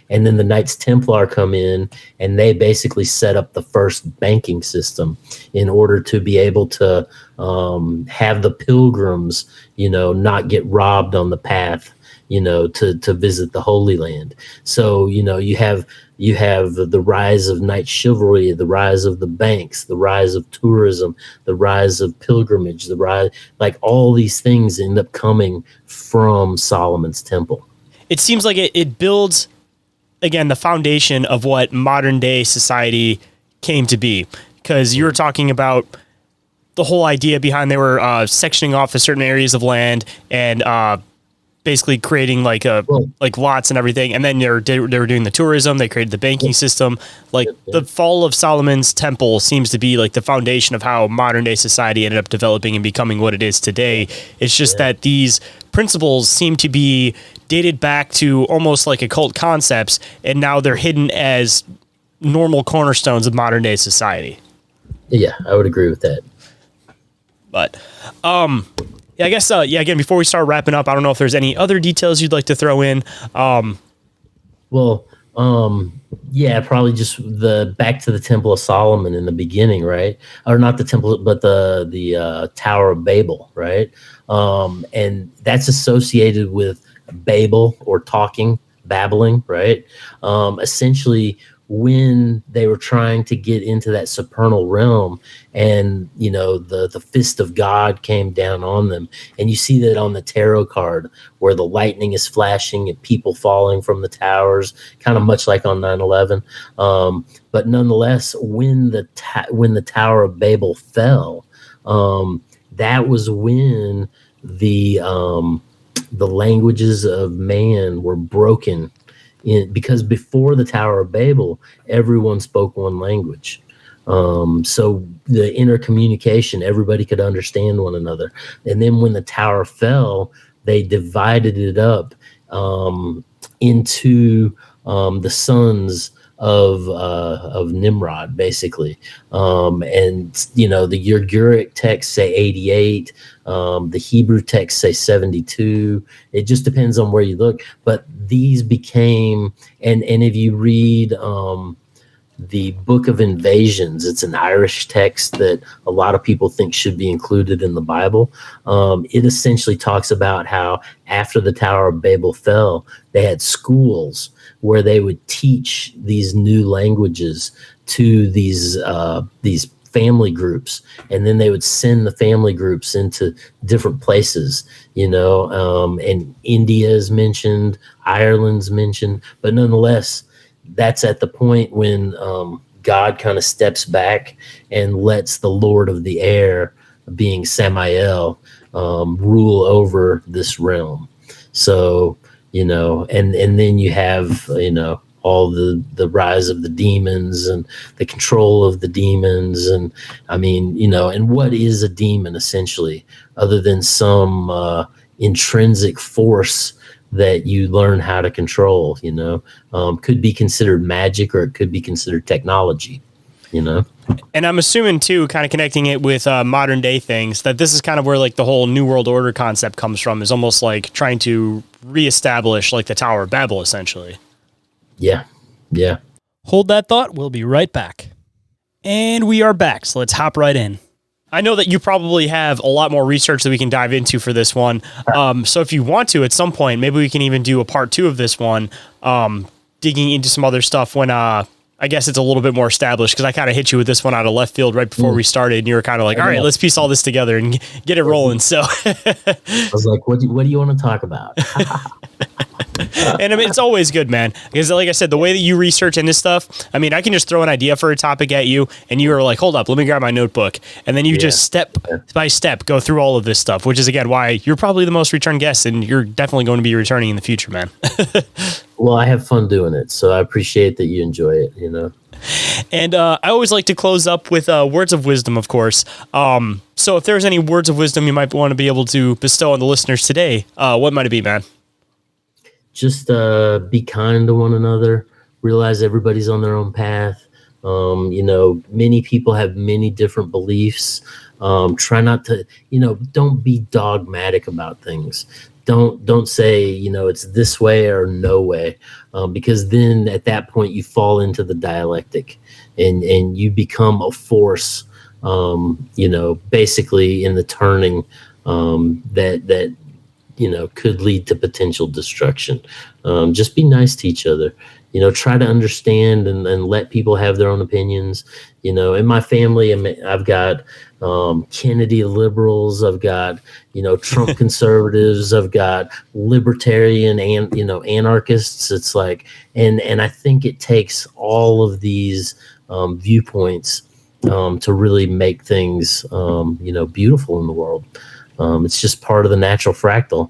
then the Knights Templar come in and they basically set up the first banking system in order to be able to have the pilgrims, not get robbed on the path, to visit the Holy Land. So, you have the rise of knight chivalry, the rise of the banks, the rise of tourism, the rise of pilgrimage, the rise, like all these things end up coming from Solomon's temple. It seems like it builds, again, the foundation of what modern day society came to be. Because you were talking about the whole idea behind they were sectioning off certain areas of land and basically creating like lots and everything. And then they were doing the tourism. They created the banking system. Like the fall of Solomon's temple seems to be like the foundation of how modern day society ended up developing and becoming what it is today. It's just that these principles seem to be dated back to almost like occult concepts, and now they're hidden as normal cornerstones of modern day society. Yeah, I would agree with that. But, I guess, again, before we start wrapping up, I don't know if there's any other details you'd like to throw in. Probably just the back to the Temple of Solomon in the beginning, right? Or not the temple, but the Tower of Babel, right? And that's associated with Babel, or talking, babbling, right? Essentially, when they were trying to get into that supernal realm, and the fist of God came down on them, and you see that on the tarot card where the lightning is flashing and people falling from the towers, kind of much like on 9/11. But nonetheless, when the Tower of Babel fell, that was when the languages of man were broken. Because before the Tower of Babel, everyone spoke one language. So the intercommunication, everybody could understand one another. And then when the tower fell, they divided it up into the sons of Nimrod, basically. And the Ugaritic texts say 88, the Hebrew texts say 72. It just depends on where you look. But these became, and if you read the Book of Invasions, it's an Irish text that a lot of people think should be included in the Bible. It essentially talks about how after the Tower of Babel fell, they had schools where they would teach these new languages to these family groups, and then they would send the family groups into different places, and India is mentioned, Ireland's mentioned, but nonetheless, that's at the point when God kind of steps back and lets the Lord of the Air, being Samael, rule over this realm. So, and then you have, all the rise of the demons and the control of the demons. And I mean, and what is a demon essentially, other than some intrinsic force that you learn how to control, could be considered magic, or it could be considered technology, And I'm assuming too, kind of connecting it with modern day things, that this is kind of where like the whole New World Order concept comes from, is almost like trying to reestablish like the Tower of Babel, essentially. Yeah. Yeah. Hold that thought. We'll be right back. And we are back. So let's hop right in. I know that you probably have a lot more research that we can dive into for this one. So if you want to, at some point, maybe we can even do a part 2 of this one, digging into some other stuff when, I guess it's a little bit more established, because I kind of hit you with this one out of left field right before we started, and you were kind of like, all right, let's piece all this together and get it rolling. So I was like, what do you want to talk about? And I mean, it's always good, man, because like I said, the way that you research into stuff, I mean, I can just throw an idea for a topic at you and you are like, hold up, let me grab my notebook. And then you just step by step go through all of this stuff, which is, again, why you're probably the most return guest, and you're definitely going to be returning in the future, man. Well, I have fun doing it, so I appreciate that you enjoy it, And I always like to close up with words of wisdom, of course. So if there's any words of wisdom you might want to be able to bestow on the listeners today, what might it be, man? Just be kind to one another. Realize everybody's on their own path. Many people have many different beliefs. Try not to, don't be dogmatic about things. Don't say, it's this way or no way, because then at that point you fall into the dialectic, and you become a force, basically in the turning, that could lead to potential destruction. Just be nice to each other. Try to understand and let people have their own opinions. In my family, I've got Kennedy liberals, I've got Trump conservatives, I've got libertarian and anarchists. It's like, and I think it takes all of these viewpoints to really make things beautiful in the world. It's just part of the natural fractal.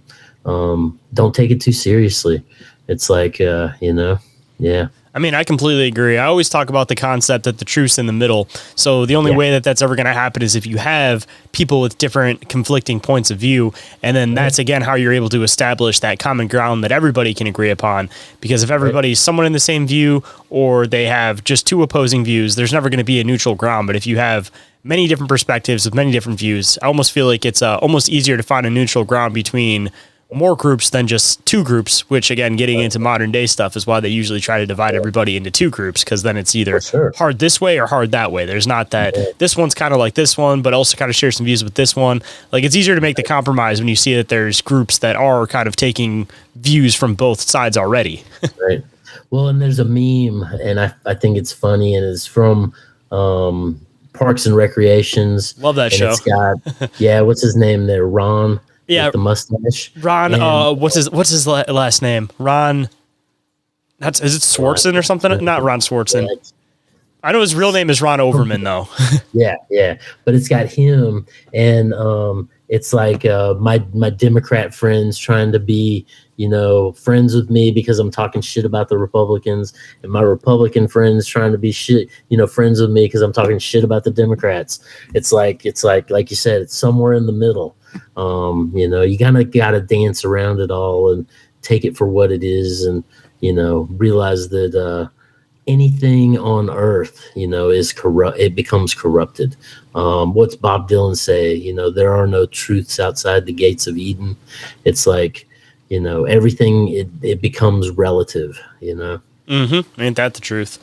Don't take it too seriously. It's like, yeah. I mean, I completely agree. I always talk about the concept that the truth's in the middle. So the only way that that's ever going to happen is if you have people with different conflicting points of view. And then that's, again, how you're able to establish that common ground that everybody can agree upon. Because if everybody's somewhat in the same view, or they have just two opposing views, there's never going to be a neutral ground. But if you have many different perspectives with many different views, I almost feel like it's almost easier to find a neutral ground between more groups than just two groups, which, again, getting into modern day stuff is why they usually try to divide everybody into two groups, because then it's either hard this way or hard that way. There's not that this one's kind of like this one, but also kind of shares some views with this one. Like, it's easier to make the compromise when you see that there's groups that are kind of taking views from both sides already. Right. Well, and there's a meme, and I think it's funny, and it's from Parks and Recreations. Love that show. It's got, what's his name there? Ron. Yeah, with the mustache. Ron. What's his last name? Ron. Is it Swartzen or something? Not Ron Swartzen. I know his real name is Ron Overman, though. yeah, but it's got him, and it's like my Democrat friends trying to be friends with me because I'm talking shit about the Republicans, and my Republican friends trying to be friends with me because I'm talking shit about the Democrats. It's like you said, it's somewhere in the middle. You gotta dance around it all and take it for what it is, and realize that anything on earth is corrupt. It becomes corrupted. What's Bob Dylan say? There are no truths outside the gates of Eden. It's like everything, it becomes relative. Ain't that the truth?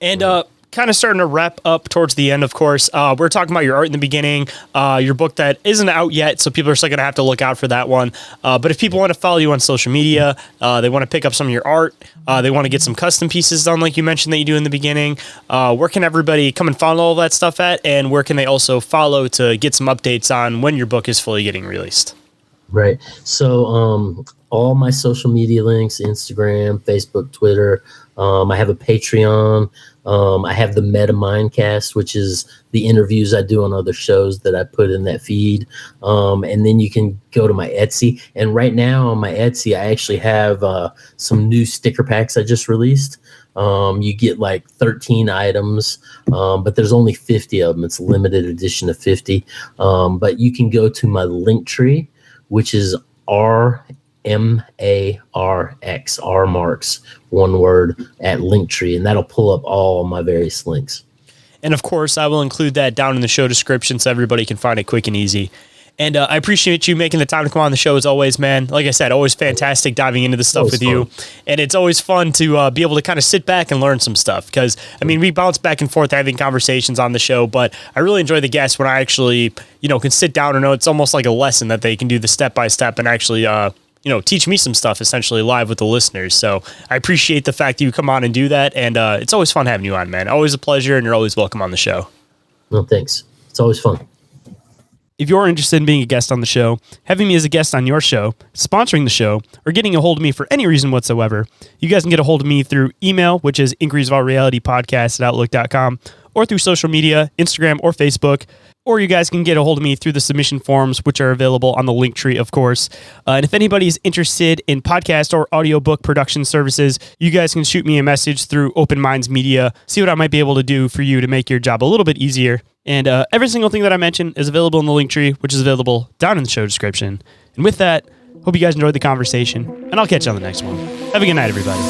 And kind of starting to wrap up towards the end, of course. We're talking about your art in the beginning, your book that isn't out yet, so people are still going to have to look out for that one. But if people want to follow you on social media, they want to pick up some of your art, they want to get some custom pieces done like you mentioned that you do in the beginning, where can everybody come and follow all that stuff at, and where can they also follow to get some updates on when your book is fully getting released? Right. So all my social media links, Instagram, Facebook, Twitter. I have a Patreon. I have the Meta Mindcast, which is the interviews I do on other shows that I put in that feed. And then you can go to my Etsy. And right now on my Etsy, I actually have some new sticker packs I just released. You get like 13 items, but there's only 50 of them. It's a limited edition of 50. But you can go to my link tree, which is r MARX, R Marks, one word, at Linktree, and that'll pull up all my various links. And of course, I will include that down in the show description so everybody can find it quick and easy. And I appreciate you making the time to come on the show as always, man. Like I said, always fantastic diving into this stuff with you. And it's always fun to be able to kind of sit back and learn some stuff. Because, I mean, we bounce back and forth having conversations on the show, but I really enjoy the guests when I actually, can sit down and know it's almost like a lesson that they can do the step-by-step and actually, teach me some stuff essentially live with the listeners. So I appreciate the fact that you come on and do that. And it's always fun having you on, man. Always a pleasure, and you're always welcome on the show. Well, thanks. It's always fun. If you're interested in being a guest on the show, having me as a guest on your show, sponsoring the show, or getting a hold of me for any reason whatsoever, you guys can get a hold of me through email, which is inquiriesaboutrealitypodcast@outlook.com, or through social media, Instagram or Facebook, or you guys can get a hold of me through the submission forms, which are available on the Linktree, of course. And if anybody's interested in podcast or audiobook production services, you guys can shoot me a message through Open Minds Media, see what I might be able to do for you to make your job a little bit easier. And every single thing that I mentioned is available in the Linktree, which is available down in the show description. And with that, hope you guys enjoyed the conversation, and I'll catch you on the next one. Have a good night, everybody.